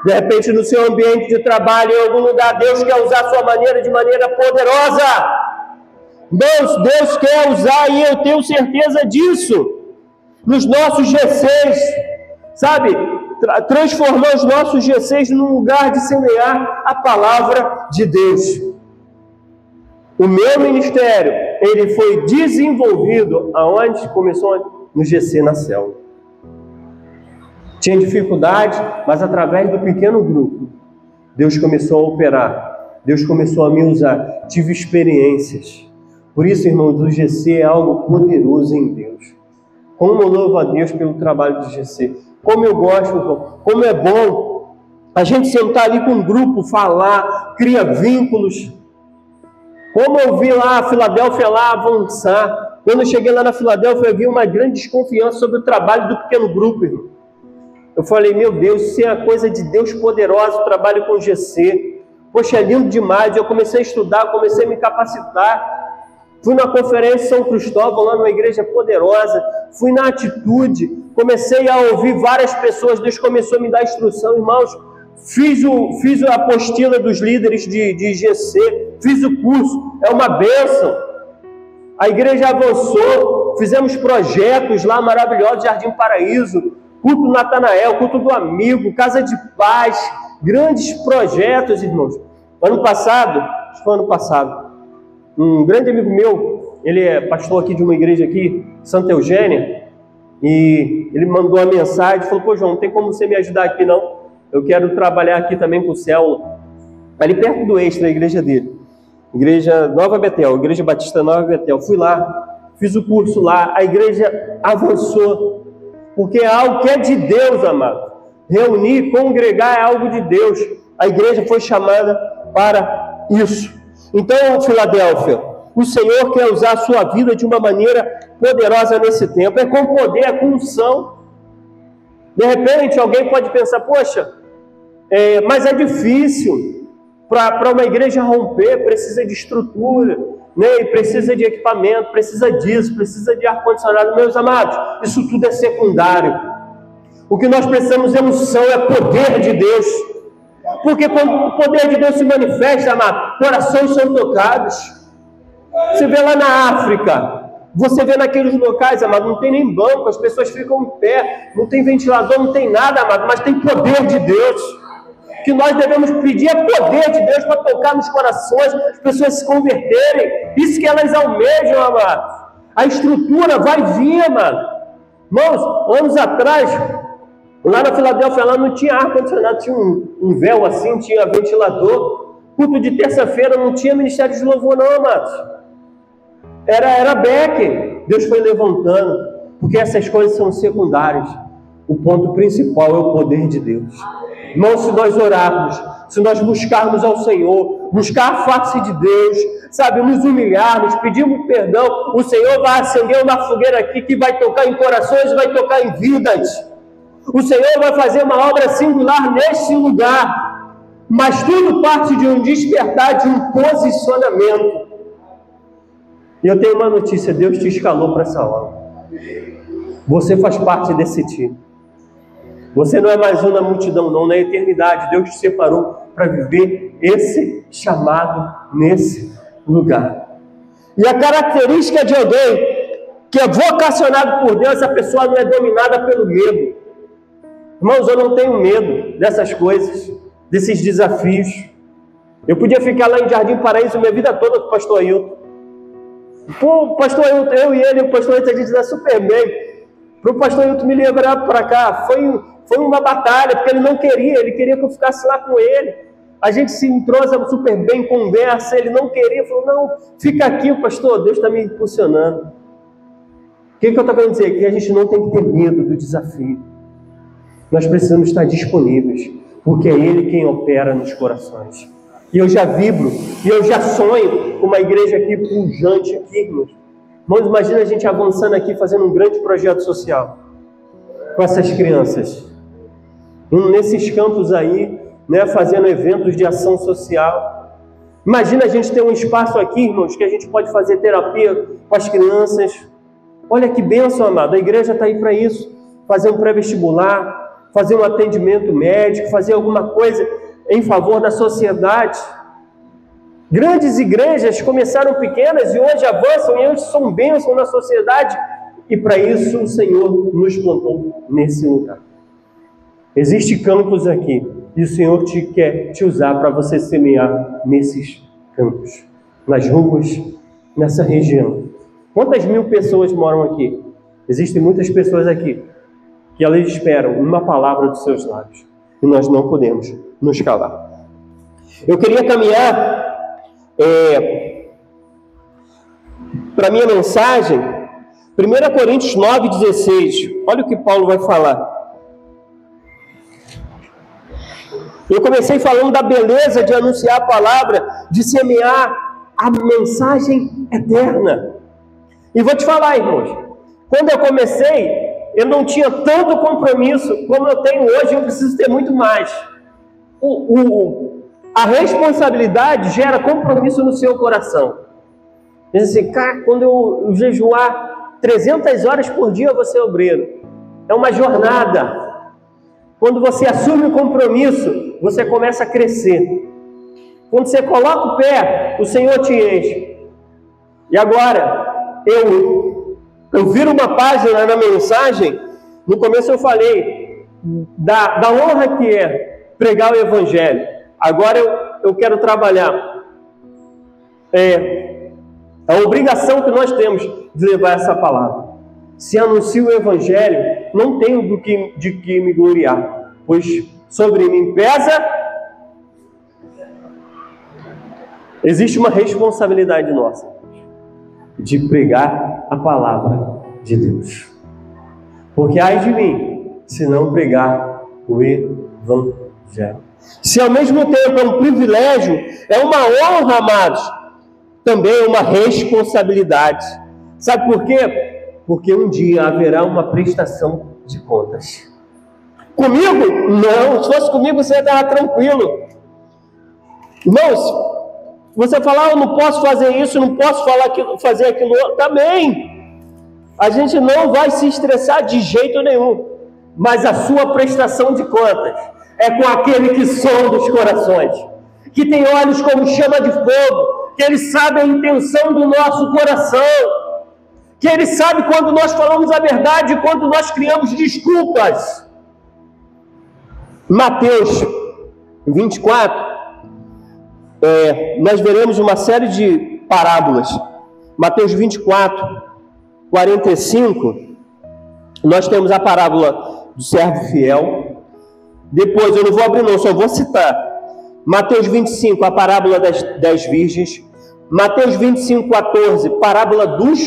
De repente, no seu ambiente de trabalho, em algum lugar, Deus quer usar a sua maneira de maneira poderosa. Deus quer usar, e eu tenho certeza disso, nos nossos G6, transformar os nossos G6 num lugar de semear a palavra de Deus. O meu ministério, ele foi desenvolvido aonde começou? No GC, na célula. Tinha dificuldade, mas através do pequeno grupo, Deus começou a operar. Deus começou a me usar. Tive experiências. Por isso, irmãos, o GC é algo poderoso em Deus. Como eu louvo a Deus pelo trabalho do GC. Como eu gosto, como é bom a gente sentar ali com um grupo, falar, cria vínculos. Como eu vi lá a Filadélfia avançar. Quando eu cheguei lá na Filadélfia, eu vi uma grande desconfiança sobre o trabalho do pequeno grupo, irmão. Eu falei, meu Deus, isso é a coisa de Deus poderosa, o trabalho com o GC. Poxa, é lindo demais. Eu comecei a estudar, comecei a me capacitar. Fui na conferência São Cristóvão, lá numa igreja poderosa. Fui na Atitude. Comecei a ouvir várias pessoas. Deus começou a me dar instrução, irmãos. Fiz a apostila dos líderes de GC. Fiz o curso. É uma bênção. A igreja avançou. Fizemos projetos lá maravilhosos, Jardim Paraíso. Culto do Natanael, culto do amigo, Casa de Paz. Grandes projetos, irmãos. Ano passado, acho que foi ano passado, um grande amigo meu, ele é pastor aqui de uma igreja aqui, Santa Eugênia, e ele mandou uma mensagem, falou, pô João, não tem como você me ajudar aqui não, eu quero trabalhar aqui também com célula, ali perto do Extra, a igreja dele, igreja Nova Betel, igreja Batista Nova Betel, fui lá, fiz o curso lá, a igreja avançou, porque é algo que é de Deus, amado, reunir, congregar é algo de Deus, a igreja foi chamada para isso. Então, Filadélfia, o Senhor quer usar a sua vida de uma maneira poderosa nesse tempo. É com poder, é com unção. De repente, alguém pode pensar, poxa, mas é difícil. Para uma igreja romper, precisa de estrutura, né? E precisa de equipamento, precisa disso, precisa de ar-condicionado. Meus amados, isso tudo é secundário. O que nós precisamos é unção, é poder de Deus. Porque quando o poder de Deus se manifesta, amado, corações são tocados. Você vê lá na África, você vê naqueles locais, amado, não tem nem banco, as pessoas ficam em pé, não tem ventilador, não tem nada, amado, mas tem poder de Deus. Que nós devemos pedir é poder de Deus para tocar nos corações, as pessoas se converterem. Isso que elas almejam, amado. A estrutura vai vir, amado. Irmãos, anos atrás, Lá na Filadélfia, lá não tinha ar-condicionado, tinha um véu assim, tinha ventilador. Culto de terça-feira não tinha ministério de louvor não, amados. Era Becker. Deus foi levantando, porque essas coisas são secundárias. O ponto principal é o poder de Deus. Irmão, se nós orarmos, se nós buscarmos ao Senhor, buscar a face de Deus, sabe, nos humilharmos, pedirmos perdão, o Senhor vai acender uma fogueira aqui que vai tocar em corações, vai tocar em vidas. O Senhor vai fazer uma obra singular neste lugar. Mas tudo parte de um despertar, de um posicionamento. E eu tenho uma notícia, Deus te escalou para essa obra. Você faz parte desse time. Você não é mais uma multidão, não. Na eternidade, Deus te separou para viver esse chamado nesse lugar. E a característica de alguém que é vocacionado por Deus, essa pessoa não é dominada pelo medo. Irmãos, eu não tenho medo dessas coisas, desses desafios. Eu podia ficar lá em Jardim Paraíso minha vida toda com o pastor Ailton. Pô, pastor Ailton, eu e ele, o pastor Ailton, a gente dá super bem. Para o pastor Ailton me levar para cá, foi uma batalha, porque ele não queria, ele queria que eu ficasse lá com ele. A gente se entrosa super bem, conversa, ele não queria, falou, não, fica aqui, pastor, Deus está me impulsionando. O que eu estou querendo dizer? Que a gente não tem que ter medo do desafio. Nós precisamos estar disponíveis, porque é Ele quem opera nos corações. E eu já vibro, e eu já sonho com uma igreja aqui pujante aqui, irmãos. Irmãos, imagina a gente avançando aqui, fazendo um grande projeto social com essas crianças. Nesses campos aí, né, fazendo eventos de ação social. Imagina a gente ter um espaço aqui, irmãos, que a gente pode fazer terapia com as crianças. Olha que bênção, amado. A igreja está aí para isso. Fazer um pré-vestibular, fazer um atendimento médico, fazer alguma coisa em favor da sociedade. Grandes igrejas começaram pequenas e hoje avançam e hoje são bênçãos na sociedade. E para isso o Senhor nos plantou nesse lugar. Existem campos aqui e o Senhor quer te usar para você semear nesses campos, nas ruas, nessa região. Quantas mil pessoas moram aqui? Existem muitas pessoas aqui que elas esperam uma palavra dos seus lábios e nós não podemos nos calar. Eu queria caminhar para a minha mensagem, 1 Coríntios 9,16. Olha o que Paulo vai falar. Eu comecei falando da beleza de anunciar a palavra, de semear a mensagem eterna. E vou te falar, irmãos, quando eu comecei, eu não tinha tanto compromisso como eu tenho hoje, eu preciso ter muito mais. A responsabilidade gera compromisso no seu coração. Diz assim, cara, quando eu jejuar 300 horas por dia, eu vou ser obreiro. É uma jornada. Quando você assume o compromisso, você começa a crescer. Quando você coloca o pé, o Senhor te enche. E agora, eu viro uma página na mensagem, no começo eu falei da honra que é pregar o Evangelho. Agora eu quero trabalhar a obrigação que nós temos de levar essa palavra. Se anuncio o Evangelho, não tenho de que me gloriar, pois sobre mim pesa. Existe uma responsabilidade nossa de pregar a palavra de Deus. Porque ai de mim, se não pregar o Evangelho. Se ao mesmo tempo é um privilégio, é uma honra, amados, também é uma responsabilidade. Sabe por quê? Porque um dia haverá uma prestação de contas. Comigo? Não. Se fosse comigo, você estava tranquilo. Irmãos, você falar, eu não posso fazer isso, não posso fazer aquilo outro, tá bem. A gente não vai se estressar de jeito nenhum. Mas a sua prestação de contas é com aquele que sonda os corações, que tem olhos como chama de fogo, que ele sabe a intenção do nosso coração, que ele sabe quando nós falamos a verdade e quando nós criamos desculpas. Mateus 24, nós veremos uma série de parábolas. Mateus 24, 45, nós temos a parábola do servo fiel. Depois, eu não vou abrir não, só vou citar. Mateus 25, a parábola das 10 virgens. Mateus 25, 14, parábola dos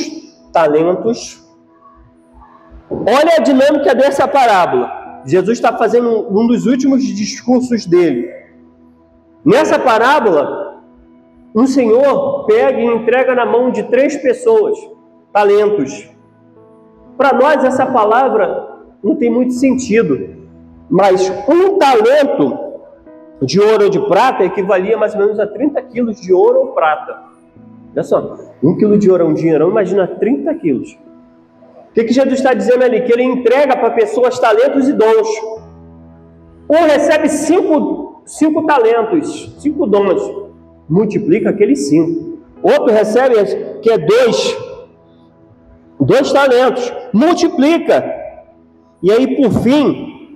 talentos. Olha a dinâmica dessa parábola. Jesus está fazendo um dos últimos discursos dele. Nessa parábola, um senhor pega e entrega na mão de 3 pessoas talentos. Para nós, essa palavra não tem muito sentido, mas um talento de ouro ou de prata equivalia mais ou menos a 30 quilos de ouro ou prata. Olha só, 1 quilo de ouro é um dinheirão, imagina 30 quilos. O que Jesus está dizendo ali? Que ele entrega para pessoas talentos e dons. Um recebe 5 talentos, 5 dons, multiplica aqueles 5. Outro recebe que é 2 talentos, multiplica. E aí, por fim,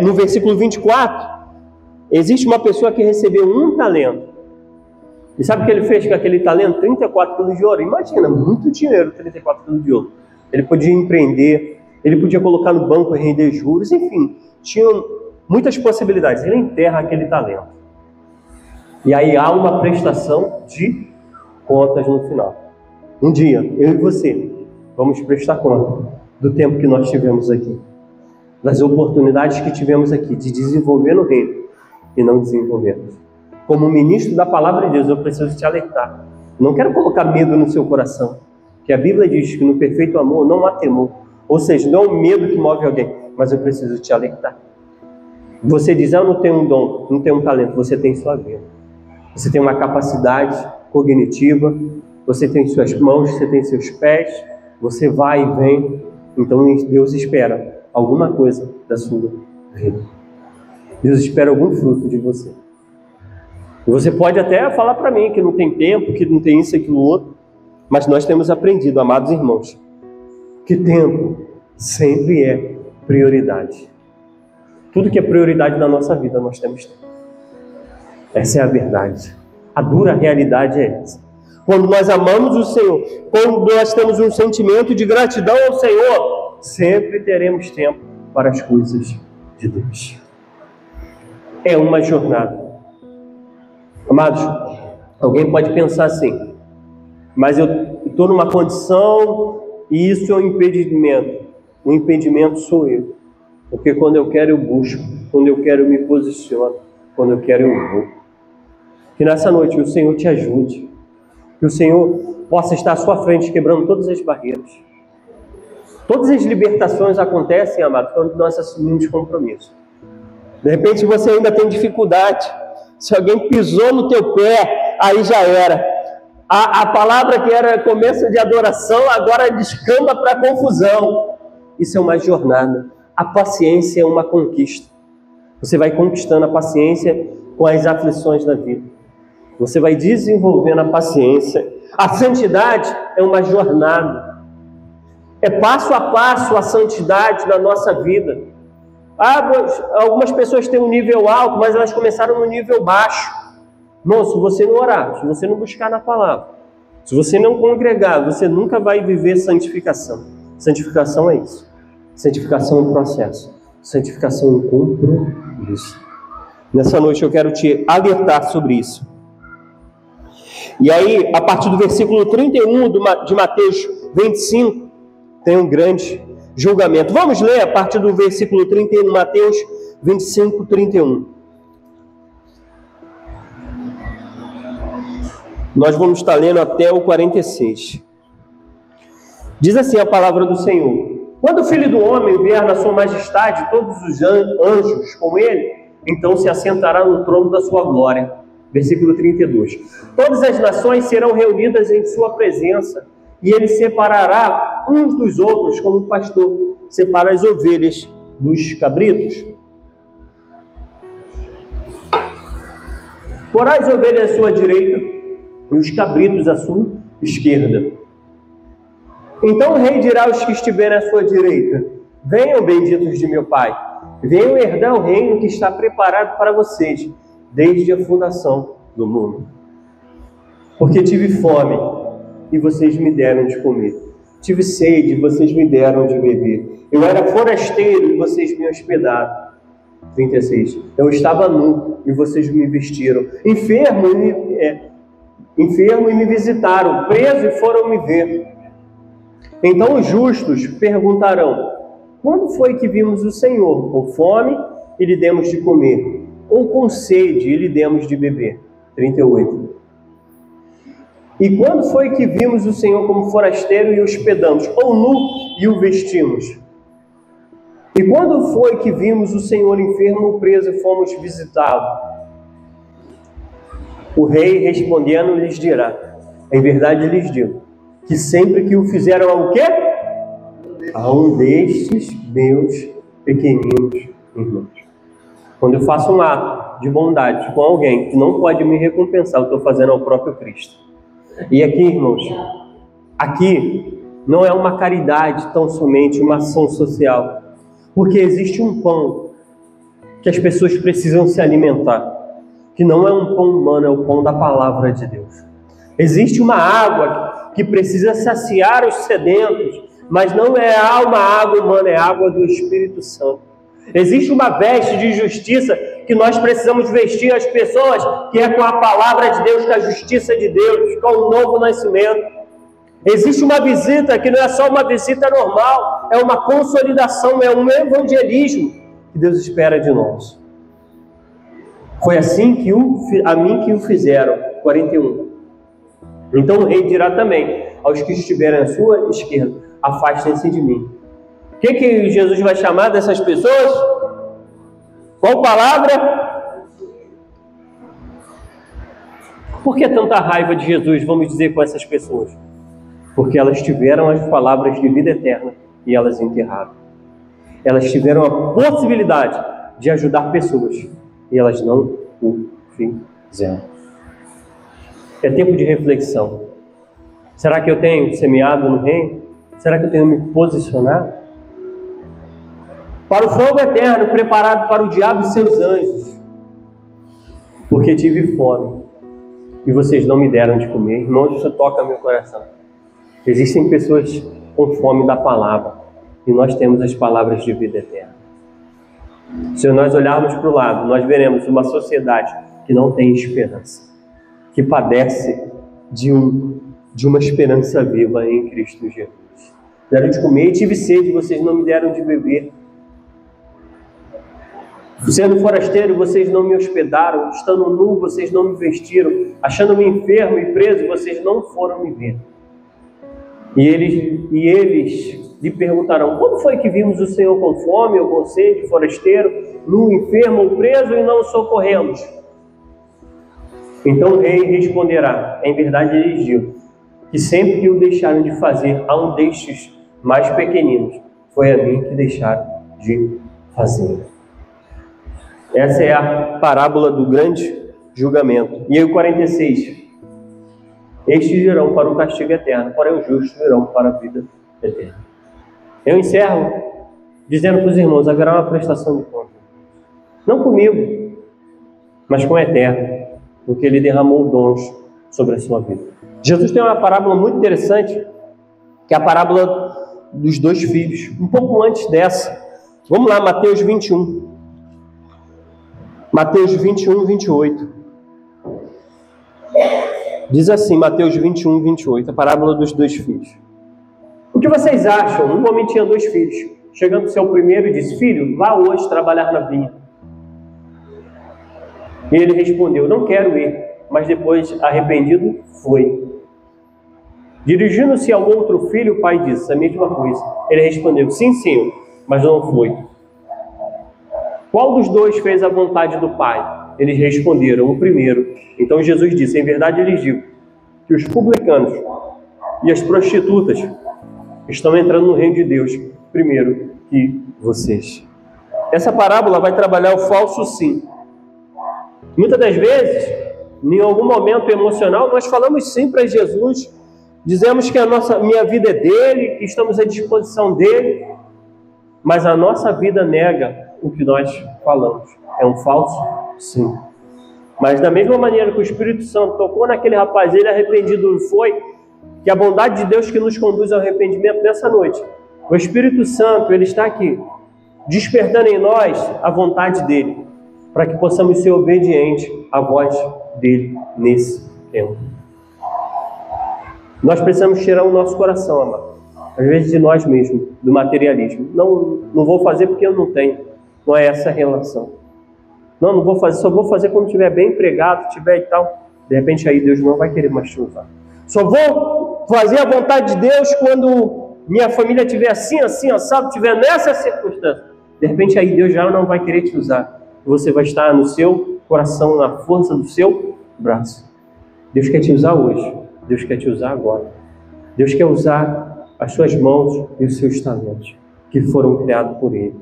no versículo 24, existe uma pessoa que recebeu 1 talento. E sabe o que ele fez com aquele talento? 34 quilos de ouro. Imagina, muito dinheiro, 34 quilos de ouro. Ele podia empreender, ele podia colocar no banco e render juros, enfim, tinham muitas possibilidades. Ele enterra aquele talento. E aí há uma prestação de contas no final. Um dia, eu e você, vamos prestar conta do tempo que nós tivemos aqui, das oportunidades que tivemos aqui de desenvolver no reino e não desenvolvemos. Como ministro da palavra de Deus, eu preciso te alertar. Não quero colocar medo no seu coração, que a Bíblia diz que no perfeito amor não há temor. Ou seja, não é o medo que move alguém, mas eu preciso te alertar. Você diz, eu não tenho um dom, não tenho um talento, você tem sua vida. Você tem uma capacidade cognitiva, você tem suas mãos, você tem seus pés, você vai e vem. Então Deus espera alguma coisa da sua vida. Deus espera algum fruto de você. Você pode até falar para mim que não tem tempo, que não tem isso, aquilo, outro, mas nós temos aprendido, amados irmãos, que tempo sempre é prioridade. Tudo que é prioridade na nossa vida, nós temos tempo. Essa é a verdade. A dura realidade é essa. Quando nós amamos o Senhor, quando nós temos um sentimento de gratidão ao Senhor, sempre teremos tempo para as coisas de Deus. É uma jornada. Amados, alguém pode pensar assim, mas eu estou numa condição e isso é um impedimento. O impedimento sou eu. Porque quando eu quero eu busco, quando eu quero eu me posiciono, quando eu quero eu vou. Que nessa noite o Senhor te ajude, que o Senhor possa estar à sua frente quebrando todas as barreiras. Todas as libertações acontecem, amado, quando nós assumimos compromisso. De repente você ainda tem dificuldade. Se alguém pisou no teu pé, aí já era. A palavra que era começo de adoração, agora descamba para confusão. Isso é uma jornada. A paciência é uma conquista. Você vai conquistando a paciência com as aflições da vida. Você vai desenvolvendo a paciência. A santidade é uma jornada. É passo a passo a santidade na nossa vida. Algumas pessoas têm um nível alto, mas elas começaram no nível baixo. Não, se você não orar, se você não buscar na palavra, se você não congregar, você nunca vai viver santificação. Santificação é isso. Santificação é um processo. Santificação é um compromisso. Nessa noite eu quero te alertar sobre isso. E aí, a partir do versículo 31 de Mateus 25, tem um grande julgamento. Vamos ler a partir do versículo 31, Mateus 25, 31. Nós vamos estar lendo até o 46. Diz assim a palavra do Senhor: quando o Filho do Homem vier na sua majestade, todos os anjos com ele, então se assentará no trono da sua glória. Versículo 32. Todas as nações serão reunidas em sua presença, e ele separará uns dos outros, como o pastor separa as ovelhas dos cabritos. Porá as ovelhas à sua direita e os cabritos à sua esquerda. Então o rei dirá aos que estiverem à sua direita: venham, benditos de meu Pai, venham herdar o reino que está preparado para vocês desde a fundação do mundo. Porque tive fome e vocês me deram de comer. Tive sede e vocês me deram de beber. Eu era forasteiro e vocês me hospedaram. 36. Eu estava nu e vocês me vestiram. Enfermo e me visitaram. Preso e foram me ver. Então os justos perguntarão: quando foi que vimos o Senhor com fome e lhe demos de comer? Ou com sede e lhe demos de beber? 38. E quando foi que vimos o Senhor como forasteiro e o hospedamos? Ou nu e o vestimos? E quando foi que vimos o Senhor enfermo ou preso e fomos visitá-lo? O rei respondendo lhes dirá: em verdade lhes digo, que sempre que o fizeram ao quê? A um destes meus pequeninos irmãos. Quando eu faço um ato de bondade com alguém que não pode me recompensar, eu estou fazendo ao próprio Cristo. E aqui, irmãos, aqui não é uma caridade tão somente, uma ação social, porque existe um pão que as pessoas precisam se alimentar, que não é um pão humano, é o pão da palavra de Deus. Existe uma água que precisa saciar os sedentos, mas não é uma água humana, é água do Espírito Santo. Existe uma veste de justiça que nós precisamos vestir as pessoas, que é com a palavra de Deus, com a justiça de Deus, com o novo nascimento. Existe uma visita que não é só uma visita normal, é uma consolidação, é um evangelismo que Deus espera de nós. Foi assim que a mim que o fizeram. 41. Então o rei dirá também aos que estiverem à sua esquerda: afastem-se de mim. O que Jesus vai chamar dessas pessoas? Qual palavra? Por que tanta raiva de Jesus, vamos dizer, com essas pessoas? Porque elas tiveram as palavras de vida eterna e elas enterraram. Elas tiveram a possibilidade de ajudar pessoas e elas não o fizeram. É tempo de reflexão. Será que eu tenho semeado no reino? Será que eu tenho me posicionado? Para o fogo eterno, preparado para o diabo e seus anjos. Porque tive fome e vocês não me deram de comer. Irmãos, isso toca meu coração. Existem pessoas com fome da palavra e nós temos as palavras de vida eterna. Se nós olharmos para o lado, nós veremos uma sociedade que não tem esperança, que padece de uma esperança viva em Cristo Jesus. Deram de comer e tive sede, vocês não me deram de beber. Sendo forasteiro, vocês não me hospedaram. Estando nu, vocês não me vestiram. Achando-me enfermo e preso, vocês não foram me ver. E eles lhe perguntarão: quando foi que vimos o Senhor com fome ou com sede, forasteiro, nu, enfermo ou preso e não o socorremos? Então o rei responderá: em verdade lhes digo, que sempre que o deixaram de fazer a um destes mais pequeninos, foi a mim que deixaram de fazer. Essa é a parábola do grande julgamento. E aí o 46. Estes irão para o castigo eterno, porém os justos irão para a vida eterna. Eu encerro dizendo para os irmãos: haverá uma prestação de conta. Não comigo, mas com o Eterno, porque Ele derramou dons sobre a sua vida. Jesus tem uma parábola muito interessante, que é a parábola dos dois filhos. Um pouco antes dessa, vamos lá, Mateus 21. Mateus 21, 28. Diz assim, Mateus 21, 28, a parábola dos dois filhos. O que vocês acham? Um homem tinha dois filhos. Chegando ao seu primeiro e disse: filho, vá hoje trabalhar na vinha. E ele respondeu: não quero ir. Mas depois, arrependido, foi. Dirigindo-se ao outro filho, o pai disse a mesma coisa. Ele respondeu: sim, senhor, mas não foi. Qual dos dois fez a vontade do pai? Eles responderam: o primeiro. Então Jesus disse: em verdade lhes digo que os publicanos e as prostitutas estão entrando no reino de Deus primeiro que vocês. Essa parábola vai trabalhar o falso sim. Muitas das vezes, em algum momento emocional, nós falamos sim para Jesus, dizemos que minha vida é dele, que estamos à disposição dele, mas a nossa vida nega o que nós falamos. É um falso sim. Mas da mesma maneira que o Espírito Santo tocou naquele rapaz, ele arrependido não foi, que a bondade de Deus que nos conduz ao arrependimento nessa noite. O Espírito Santo, ele está aqui, despertando em nós a vontade dele, para que possamos ser obedientes à voz dele nesse tempo. Nós precisamos tirar o nosso coração, amado, às vezes de nós mesmos, do materialismo. Não vou fazer porque eu não tenho. Não é essa a relação. Não vou fazer, só vou fazer quando estiver bem empregado, estiver e tal. De repente aí Deus não vai querer mais te usar. Só vou fazer a vontade de Deus quando minha família estiver assim, assado, estiver nessa circunstância. De repente aí Deus já não vai querer te usar. Você vai estar no seu coração, na força do seu braço. Deus quer te usar hoje. Deus quer te usar agora. Deus quer usar as suas mãos e os seus talentos, que foram criados por Ele.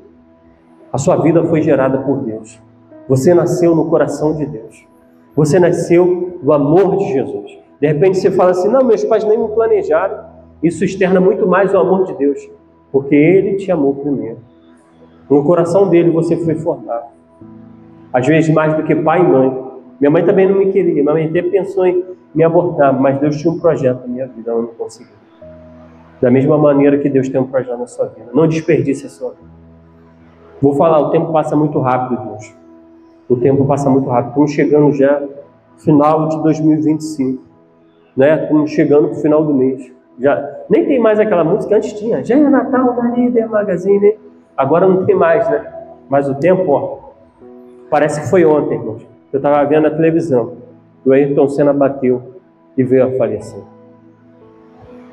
A sua vida foi gerada por Deus. Você nasceu no coração de Deus. Você nasceu do amor de Jesus. De repente você fala assim, não, meus pais nem me planejaram. Isso externa muito mais o amor de Deus, porque Ele te amou primeiro. No coração dele você foi formado. Às vezes mais do que pai e mãe. Minha mãe também não me queria. Minha mãe até pensou em me abortar, mas Deus tinha um projeto na minha vida, eu não consegui. Da mesma maneira que Deus tem um projeto na sua vida. Não desperdice a sua vida. Vou falar, o tempo passa muito rápido, Deus. O tempo passa muito rápido. Estamos chegando já no final de 2025. Né? Estamos chegando para o final do mês. Já, nem tem mais aquela música, antes tinha. Já é Natal na Líder Magazine. Agora não tem mais, né? Mas o tempo, ó, parece que foi ontem, irmãos. Eu estava vendo na televisão. O Ayrton Senna bateu e veio a falecer.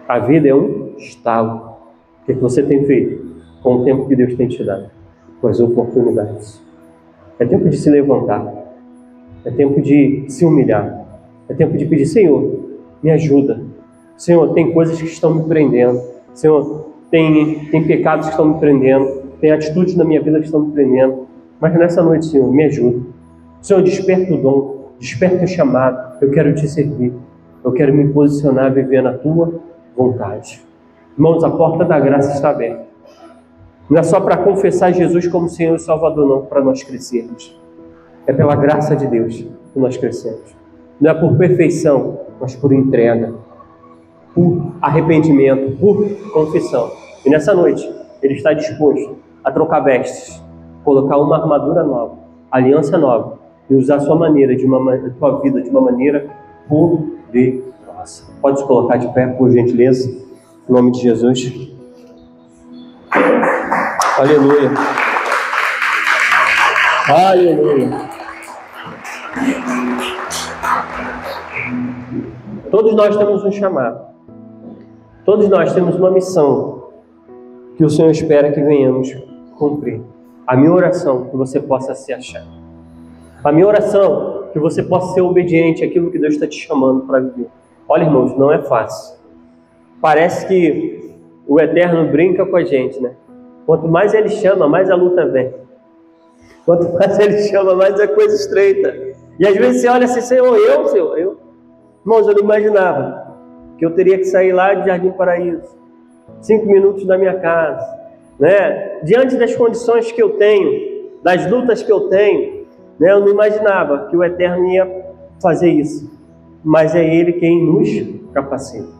A vida é um estalo. O que você tem feito com o tempo que Deus tem te dado? Com as oportunidades. É tempo de se levantar. É tempo de se humilhar. É tempo de pedir, Senhor, me ajuda. Senhor, tem coisas que estão me prendendo. Senhor, tem pecados que estão me prendendo. Tem atitudes na minha vida que estão me prendendo. Mas nessa noite, Senhor, me ajuda. Senhor, desperta o dom. Desperta o chamado. Eu quero te servir. Eu quero me posicionar, viver na tua vontade. Irmãos, a porta da graça está aberta. Não é só para confessar Jesus como Senhor e Salvador, não, para nós crescermos. É pela graça de Deus que nós crescemos. Não é por perfeição, mas por entrega, por arrependimento, por confissão. E nessa noite, Ele está disposto a trocar vestes, colocar uma armadura nova, aliança nova, e usar a sua maneira, a tua vida de uma maneira poderosa. Pode se colocar de pé, por gentileza, em nome de Jesus. Aleluia. Aleluia. Todos nós temos um chamado. Todos nós temos uma missão que o Senhor espera que venhamos cumprir. A minha oração é que você possa se achar. A minha oração é que você possa ser obediente àquilo que Deus está te chamando para viver. Olha, irmãos, não é fácil. Parece que o Eterno brinca com a gente, né? Quanto mais Ele chama, mais a luta vem. Quanto mais Ele chama, mais a coisa estreita. E às vezes você olha assim, Senhor, eu. Irmãos, eu não imaginava que eu teria que sair lá de Jardim Paraíso, 5 minutos da minha casa, né? Diante das condições que eu tenho, das lutas que eu tenho, né? Eu não imaginava que o Eterno ia fazer isso. Mas é Ele quem nos capacita.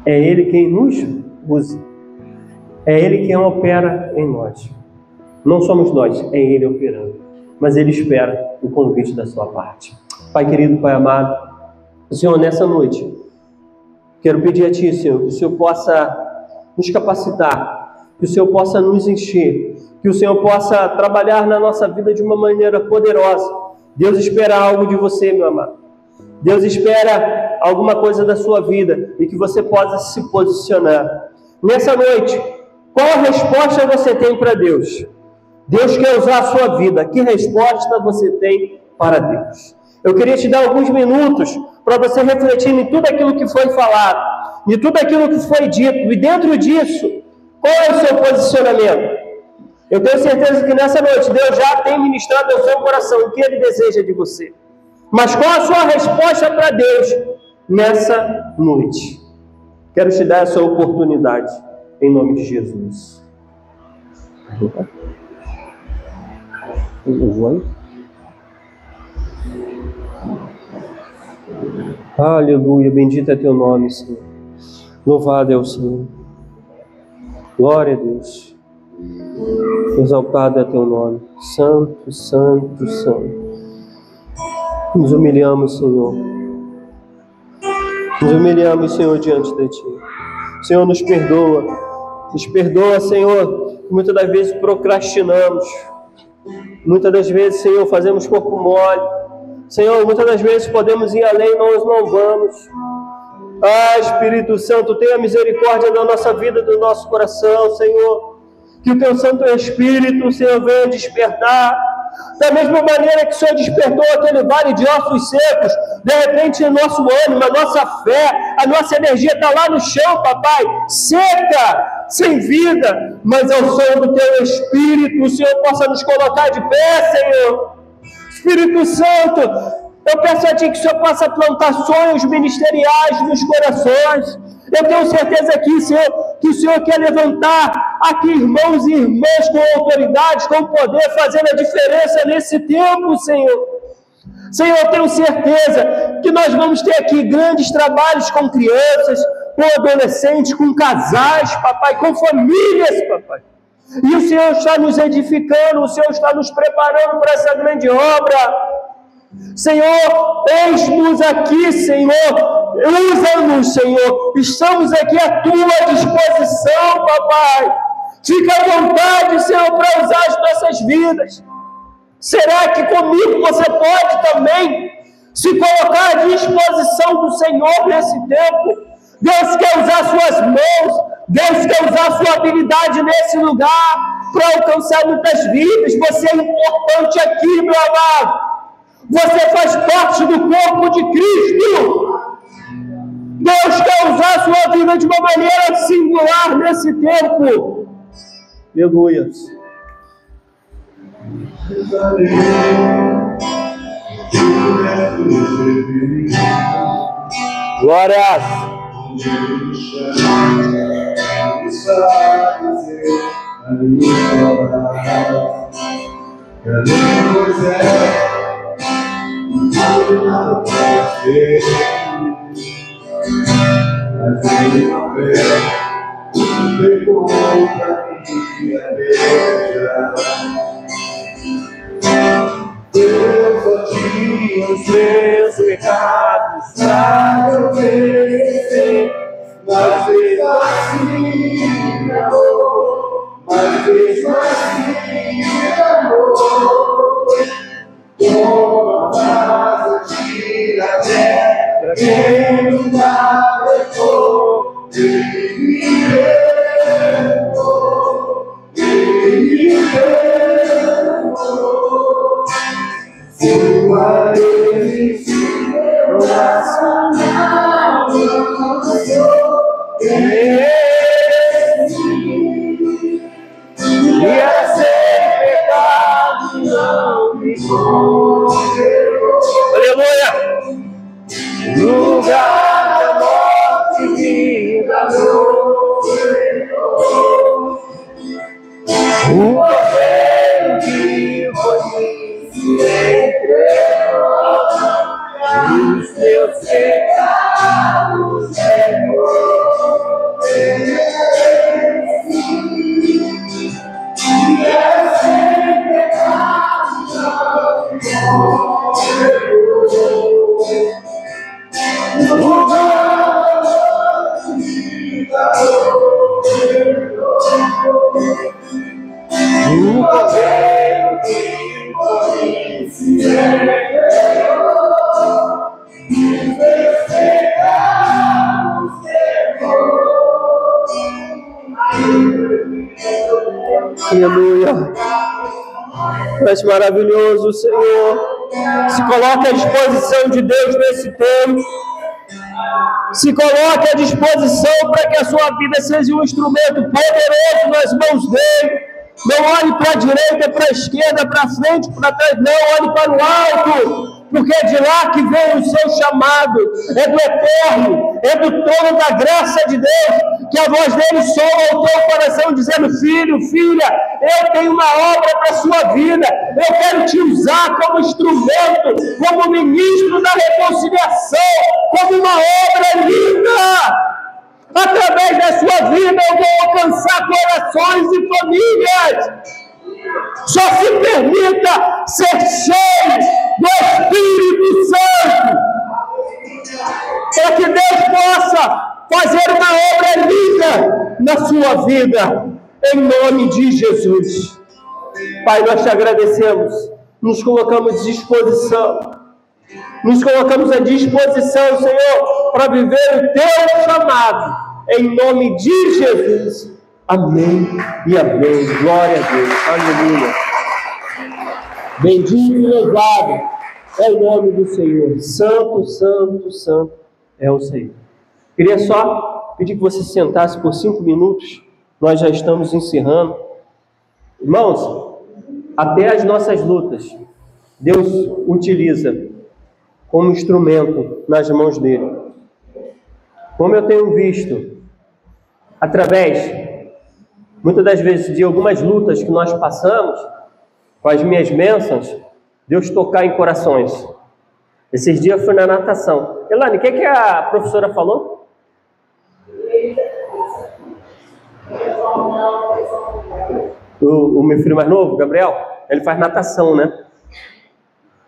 É Ele quem nos usa. É Ele quem opera em nós. Não somos nós, é Ele operando. Mas Ele espera o convite da sua parte. Pai querido, Pai amado, Senhor, nessa noite, quero pedir a Ti, Senhor, que o Senhor possa nos capacitar, que o Senhor possa nos encher, que o Senhor possa trabalhar na nossa vida de uma maneira poderosa. Deus espera algo de você, meu amado. Deus espera alguma coisa da sua vida e que você possa se posicionar. Nessa noite, qual a resposta você tem para Deus? Deus quer usar a sua vida. Que resposta você tem para Deus? Eu queria te dar alguns minutos para você refletir em tudo aquilo que foi falado, em tudo aquilo que foi dito. E dentro disso, qual é o seu posicionamento? Eu tenho certeza que nessa noite Deus já tem ministrado ao seu coração o que Ele deseja de você. Mas qual a sua resposta para Deus nessa noite? Quero te dar essa oportunidade, em nome de Jesus. Aleluia, bendito é teu nome, Senhor. Louvado é o Senhor. Glória a Deus. Exaltado é teu nome. Santo, santo, santo. Nos humilhamos, Senhor. Nos humilhamos, Senhor, diante de Ti. Senhor, nos perdoa. Nos perdoa, Senhor. Muitas das vezes procrastinamos. Muitas das vezes, Senhor, fazemos corpo mole. Senhor, muitas das vezes podemos ir além, nós não vamos. Ah, Espírito Santo, tenha misericórdia da nossa vida, do nosso coração, Senhor. Que o Teu Santo Espírito, Senhor, venha despertar. Da mesma maneira que o Senhor despertou aquele vale de ossos secos, de repente o nosso ânimo, a nossa fé, a nossa energia está lá no chão, papai, seca, sem vida, mas ao som do Teu Espírito, o Senhor possa nos colocar de pé, Senhor. Espírito Santo, eu peço a Ti que o Senhor possa plantar sonhos ministeriais nos corações. Eu tenho certeza que o Senhor quer levantar aqui irmãos e irmãs com autoridade, com poder, fazendo a diferença nesse tempo, Senhor. Senhor, eu tenho certeza que nós vamos ter aqui grandes trabalhos com crianças, com adolescentes, com casais, papai, com famílias, papai. E o Senhor está nos edificando, o Senhor está nos preparando para essa grande obra. Senhor, eis-nos aqui, Senhor, usa-nos, Senhor, estamos aqui à Tua disposição, papai. Fica à vontade, Senhor, para usar as nossas vidas. Será que comigo você pode também se colocar à disposição do Senhor nesse tempo? Deus quer usar suas mãos, Deus quer usar sua habilidade nesse lugar para alcançar muitas vidas. Você é importante aqui, meu amado. Você faz parte do corpo de Cristo. Deus quer usar a sua vida de uma maneira singular nesse tempo. Aleluia. Glória. Os meus pecados para eu vencer, mas mesmo assim, amor, mas mesmo assim, amor, como a brasa tira a terra, quem nunca pecou, ele me perdoou, ele me perdoou. Sua delícia, meu racional, não sou e a sem pecado não me condenou. Aleluia! Lugar da morte, vida no o cordeiro que foi os teus pecados o cordeiro que foi aleluia. És maravilhoso, Senhor. Se coloque à disposição de Deus nesse tempo. Se coloque à disposição para que a sua vida seja um instrumento poderoso nas mãos dele. Não olhe para a direita, para a esquerda, para frente, para trás. Não, olhe para o alto. Porque é de lá que vem o seu chamado. É do eterno, é do trono da graça de Deus, que a voz dele soa ao teu coração dizendo: filho, filha, eu tenho uma obra para a sua vida. Eu quero te usar como instrumento, como ministro da reconciliação, como uma obra linda. Através da sua vida eu vou alcançar corações e famílias. Só se permita ser cheio do Espírito Santo, para que Deus possa fazer uma obra linda na sua vida, em nome de Jesus. Pai, nós te agradecemos, nos colocamos à disposição, Senhor, para viver o teu chamado, em nome de Jesus. Amém e amém. Glória a Deus. Aleluia. Bendito e louvado é o nome do Senhor. Santo, santo, santo é o Senhor. Queria só pedir que você se sentasse por 5 minutos. Nós já estamos encerrando. Irmãos, até as nossas lutas, Deus utiliza como instrumento nas mãos dele. Como eu tenho visto, através, muitas das vezes, de algumas lutas que nós passamos, com as minhas bênçãos, Deus tocar em corações. Esses dias eu fui na natação. Elane, o que a professora falou? O meu filho mais novo, Gabriel, ele faz natação, né?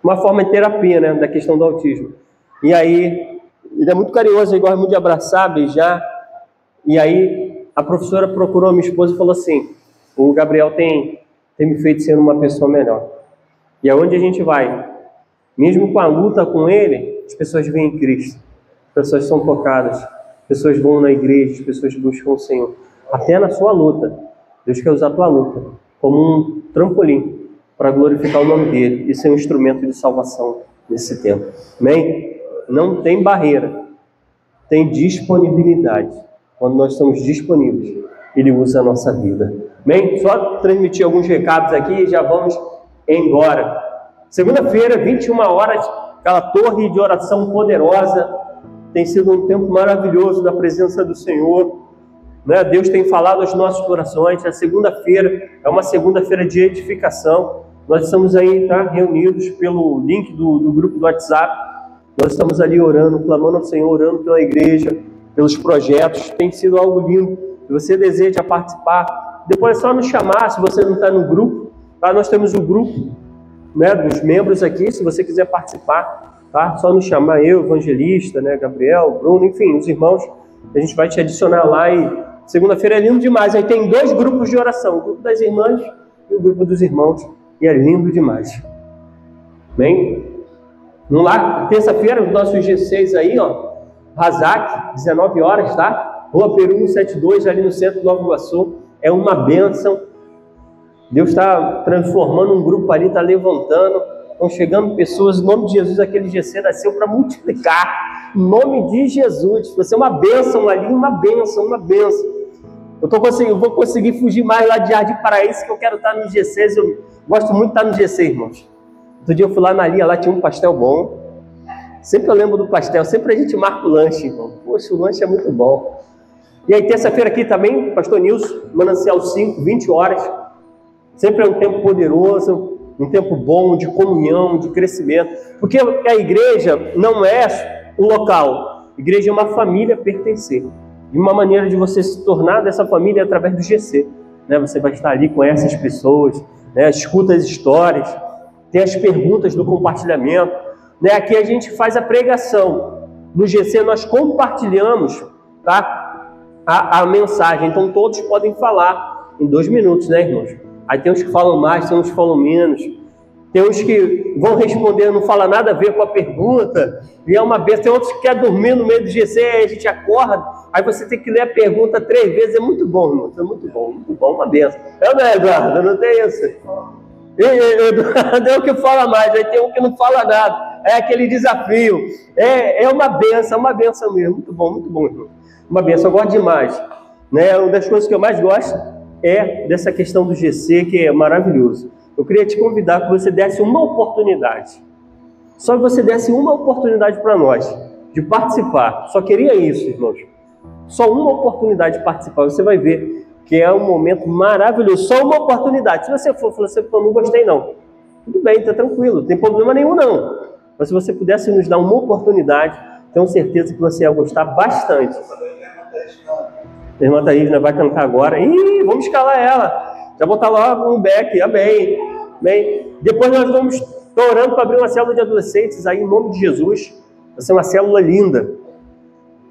Uma forma de terapia, né? Da questão do autismo. E aí, ele é muito carinhoso, ele gosta muito de abraçar, beijar. E aí, a professora procurou a minha esposa e falou assim: o Gabriel tem me feito ser uma pessoa melhor. E aonde a gente vai, mesmo com a luta com ele, as pessoas veem Cristo, as pessoas são tocadas, as pessoas vão na igreja, as pessoas buscam o Senhor. Até na sua luta, Deus quer usar a tua luta como um trampolim para glorificar o nome dele e ser um instrumento de salvação nesse tempo. Amém? Não tem barreira, tem disponibilidade. Quando nós estamos disponíveis, ele usa a nossa vida. Amém? Só transmitir alguns recados aqui e já vamos embora. Segunda-feira, 21 horas, aquela torre de oração poderosa. Tem sido um tempo maravilhoso da presença do Senhor, né? Deus tem falado aos nossos corações. A segunda-feira é uma segunda-feira de edificação. Nós estamos aí, tá, reunidos pelo link do grupo do WhatsApp. Nós estamos ali orando, clamando ao Senhor, orando pela igreja, pelos projetos. Tem sido algo lindo. Se você deseja participar, depois é só nos chamar. Se você não está no grupo, tá? Nós temos o grupo, né, dos membros aqui. Se você quiser participar, tá? Só nos chamar, eu, Evangelista, né, Gabriel, Bruno, enfim, os irmãos. A gente vai te adicionar lá. E segunda-feira é lindo demais. Aí tem 2 grupos de oração, o grupo das irmãs e o grupo dos irmãos. E é lindo demais. Bem, vamos lá, terça-feira, os nossos G6 aí, ó, Razak, 19 horas, tá? Rua Peru 172, ali no centro do Nova Iguaçu. É uma bênção. Deus está transformando um grupo ali, está levantando. Estão chegando pessoas. Em nome de Jesus, aquele GC nasceu para multiplicar. Em nome de Jesus. Vai ser uma bênção ali, uma bênção, uma bênção. Eu vou conseguir fugir mais lá de Jardim Paraíso, que eu quero estar no G6. Eu gosto muito de estar no G6, irmãos. Outro dia eu fui lá na Lia, lá tinha um pastel bom. Sempre eu lembro do pastel, sempre a gente marca o lanche, irmão. Poxa, o lanche é muito bom. E aí, terça-feira aqui também, Pastor Nilson, Manancial 5, 20 horas. Sempre é um tempo poderoso, um tempo bom de comunhão, de crescimento. Porque a igreja não é o local. A igreja é uma família a pertencer. E uma maneira de você se tornar dessa família é através do GC. Né? Você vai estar ali, conhece as pessoas, né? Escuta as histórias, tem as perguntas do compartilhamento. Né? Aqui a gente faz a pregação. No GC nós compartilhamos, tá, a mensagem. Então todos podem falar em 2 minutos, né, irmãos? Aí tem uns que falam mais, tem uns que falam menos. Tem uns que vão responder, não fala nada a ver com a pergunta, e é uma bênção. Tem outros que querem dormir no meio do GC, aí a gente acorda, aí você tem que ler a pergunta 3 vezes. É muito bom, irmão. É muito bom, uma bênção. Não é, Eduardo? Não tem isso. Eduardo é o que fala mais, aí tem um que não fala nada. É aquele desafio. É uma bênção mesmo. Muito bom, irmão. Uma bênção, eu gosto demais. Né? Uma das coisas que eu mais gosto é dessa questão do GC, que é maravilhoso. Eu queria te convidar que você desse uma oportunidade. Só que você desse uma oportunidade para nós, de participar. Só queria isso, irmãos. Só uma oportunidade de participar. Você vai ver que é um momento maravilhoso. Só uma oportunidade. Se você for falar assim, eu não gostei não. Tudo bem, está tranquilo. Não tem problema nenhum não. Mas se você pudesse nos dar uma oportunidade, tenho certeza que você ia gostar bastante. A irmã Thaís vai cantar agora. Ih, vamos escalar ela. Já botar logo um back, amém. Amém. Depois nós vamos estar orando para abrir uma célula de adolescentes aí, em nome de Jesus. Vai ser uma célula linda,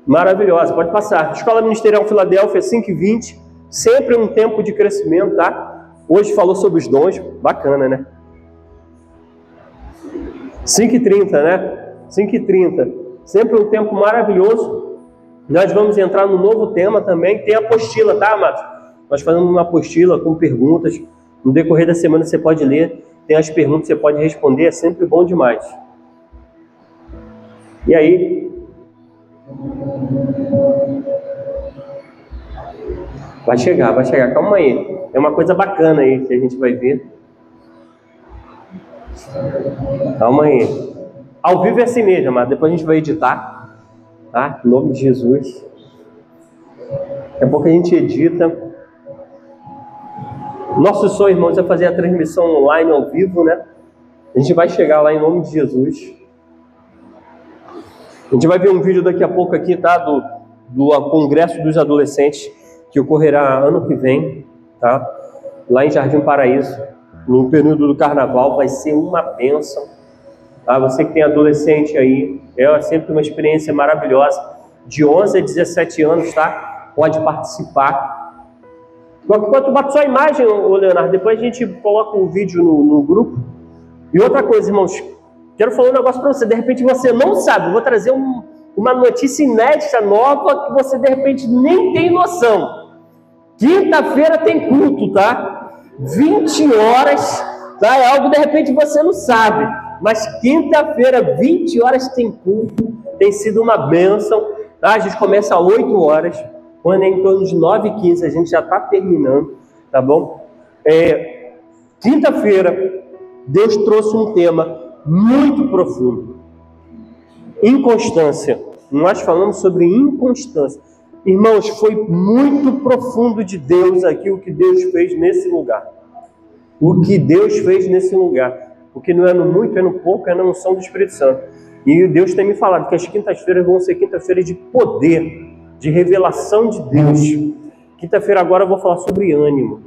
maravilhosa, pode passar. Escola Ministerial Filadélfia, 5h20, sempre um tempo de crescimento, tá? Hoje falou sobre os dons, bacana, né? 5h30, né? 5h30, sempre um tempo maravilhoso. Nós vamos entrar no novo tema também, tem apostila, tá, amados? Nós fazemos uma apostila com perguntas, no decorrer da semana você pode ler, tem as perguntas, você pode responder, é sempre bom demais. E aí? Vai chegar, calma aí. É uma coisa bacana aí que a gente vai ver. Calma aí. Ao vivo é assim mesmo, mas depois a gente vai editar, tá? Em nome de Jesus. Daqui a pouco a gente edita. Nosso sonho, irmãos, é fazer a transmissão online ao vivo, né? A gente vai chegar lá em nome de Jesus. A gente vai ver um vídeo daqui a pouco aqui, tá? Do Congresso dos Adolescentes, que ocorrerá ano que vem, tá? Lá em Jardim Paraíso, no período do Carnaval, vai ser uma bênção, tá? Você que tem adolescente aí, é sempre uma experiência maravilhosa. De 11 a 17 anos, tá? Pode participar. Enquanto bate só a imagem, Leonardo, depois a gente coloca o vídeo no grupo. E outra coisa, irmãos, quero falar um negócio para você. De repente você não sabe, vou trazer uma notícia inédita, nova, que você de repente nem tem noção. Quinta-feira tem culto, tá? 20 horas, tá? É algo de repente você não sabe. Mas quinta-feira, 20 horas tem culto. Tem sido uma bênção, tá? A gente começa às 8 horas. Quando é em torno de 9h15, a gente já está terminando, tá bom? Quinta-feira, Deus trouxe um tema muito profundo. Inconstância. Nós falamos sobre inconstância. Irmãos, foi muito profundo de Deus aqui o que Deus fez nesse lugar. O que Deus fez nesse lugar. Porque não é no muito, é no pouco, é na unção do Espírito Santo. E Deus tem me falado que as quintas-feiras vão ser quinta-feiras de poder, de revelação de Deus. Quinta-feira agora eu vou falar sobre ânimo.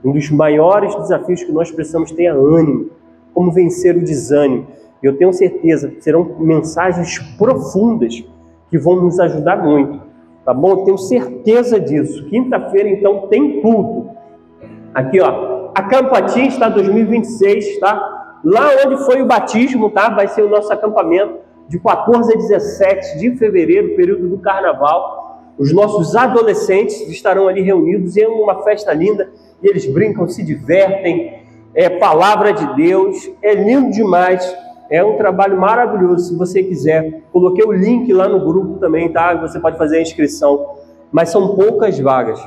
Um dos maiores desafios que nós precisamos ter é ânimo. Como vencer o desânimo. Eu tenho certeza que serão mensagens profundas que vão nos ajudar muito. Tá bom? Eu tenho certeza disso. Quinta-feira, então, tem culto. Aqui, ó. Acampatins, tá? 2026, tá? Lá onde foi o batismo, tá? Vai ser o nosso acampamento. De 14 a 17 de fevereiro, período do Carnaval. Os nossos adolescentes estarão ali reunidos em uma festa linda. E eles brincam, se divertem. É palavra de Deus. É lindo demais. É um trabalho maravilhoso. Se você quiser, coloquei o link lá no grupo também, tá? Você pode fazer a inscrição. Mas são poucas vagas.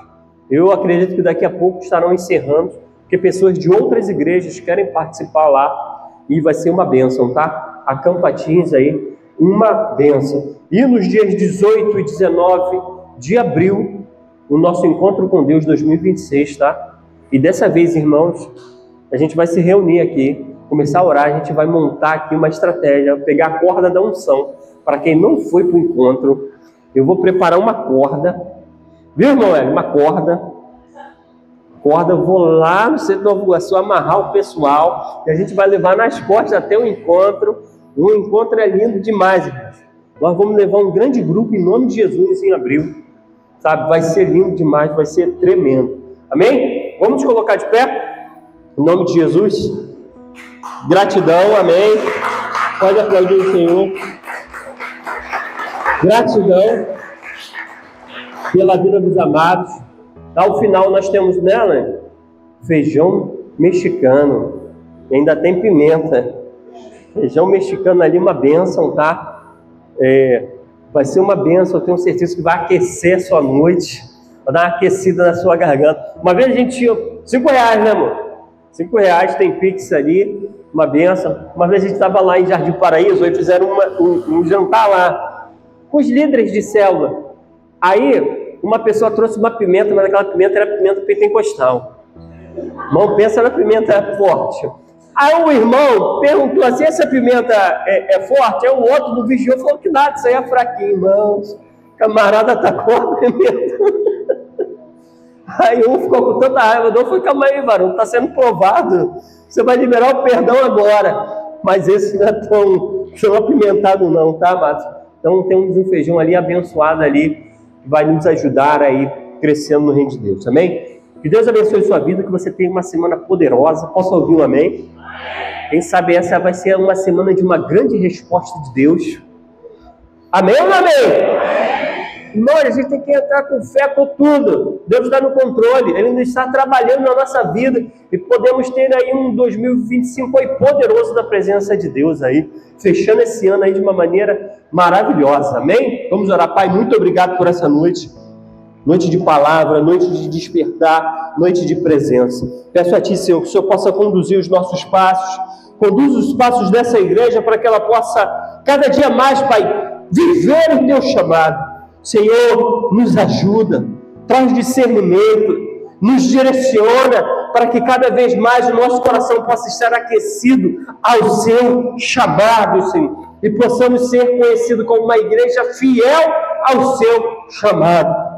Eu acredito que daqui a pouco estarão encerrando, porque pessoas de outras igrejas querem participar lá. E vai ser uma bênção, tá? Acampatins aí, uma bênção. E nos dias 18 e 19 de abril, o nosso Encontro com Deus 2026, tá? E dessa vez, irmãos, a gente vai se reunir aqui, começar a orar, a gente vai montar aqui uma estratégia, pegar a corda da unção. Para quem não foi para o encontro, eu vou preparar uma corda, viu, irmão? Uma corda, eu vou lá no centro da Alvogaçu amarrar o pessoal, e a gente vai levar nas costas até o encontro. O encontro é lindo demais, irmãos. Nós vamos levar um grande grupo em nome de Jesus em abril, sabe? Vai ser lindo demais, vai ser tremendo. Amém? Vamos nos colocar de pé, em nome de Jesus. Gratidão, amém. Pode aplaudir o Senhor. Gratidão pela vida dos amados. Ao final nós temos nela feijão mexicano. E ainda tem pimenta. Feijão mexicano ali, uma bênção, tá? Vai ser uma bênção, eu tenho certeza que vai aquecer a sua noite. Vai dar uma aquecida na sua garganta. Uma vez a gente tinha R$5, né, amor? R$5, tem pix ali, uma bênção. Uma vez a gente estava lá em Jardim Paraíso, aí fizeram um jantar lá com os líderes de célula. Aí uma pessoa trouxe uma pimenta, mas aquela pimenta era pimenta pentecostal. Irmão, pensa na pimenta forte. Aí o irmão perguntou assim, essa pimenta é forte? Aí o outro do vigiou falou que nada, isso aí é fraquinho, irmãos. Camarada tacou a pimenta. Aí um ficou com tanta raiva, não foi, calma aí, varão, está sendo provado, você vai liberar o perdão agora. Mas esse não é tão apimentado não, tá, Matos? Então temos um feijão ali abençoado ali, que vai nos ajudar aí, crescendo no reino de Deus, amém? Que Deus abençoe sua vida, que você tenha uma semana poderosa. Posso ouvir um amém? Quem sabe essa vai ser uma semana de uma grande resposta de Deus. Amém ou não amém? Nós, a gente tem que entrar com fé, com tudo. Deus está no controle, Ele ainda está trabalhando na nossa vida e podemos ter aí um 2025 aí poderoso da presença de Deus aí, fechando esse ano aí de uma maneira maravilhosa, amém? Vamos orar. Pai, muito obrigado por essa noite de palavra, noite de despertar, noite de presença. Peço a Ti, Senhor, que o Senhor possa conduzir os nossos passos, conduz os passos dessa igreja para que ela possa cada dia mais, Pai, viver o Teu chamado. Senhor, nos ajuda, traz discernimento, nos direciona para que cada vez mais o nosso coração possa estar aquecido ao Seu chamado, Senhor, e possamos ser conhecidos como uma igreja fiel ao Seu chamado.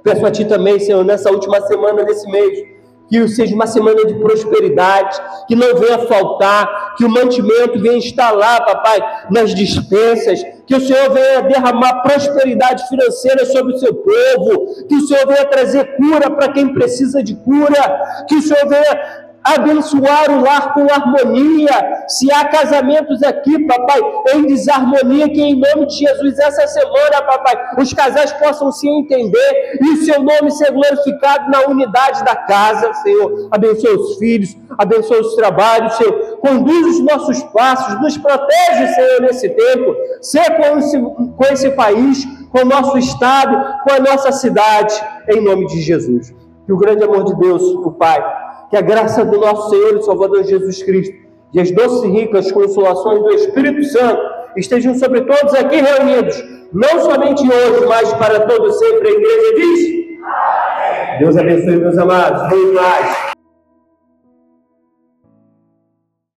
Peço a Ti também, Senhor, nessa última semana desse mês, que seja uma semana de prosperidade, que não venha faltar, que o mantimento venha estar lá, papai, nas despensas, que o Senhor venha derramar prosperidade financeira sobre o Seu povo, que o Senhor venha trazer cura para quem precisa de cura, que o Senhor venha abençoar o lar com harmonia. Se há casamentos aqui, papai, em desarmonia, que em nome de Jesus, essa semana, papai, os casais possam se entender e o Seu nome ser glorificado na unidade da casa, Senhor. Abençoa os filhos, abençoa os trabalhos, Senhor. Conduz os nossos passos, nos protege, Senhor, nesse tempo. Seja com esse país, com o nosso estado, com a nossa cidade, em nome de Jesus. Que o grande amor de Deus, o Pai, que a graça do nosso Senhor e Salvador Jesus Cristo e as doces e ricas consolações do Espírito Santo estejam sobre todos aqui reunidos, não somente hoje, mas para todo sempre. A igreja diz: Deus abençoe, meus amados. Vamos mais.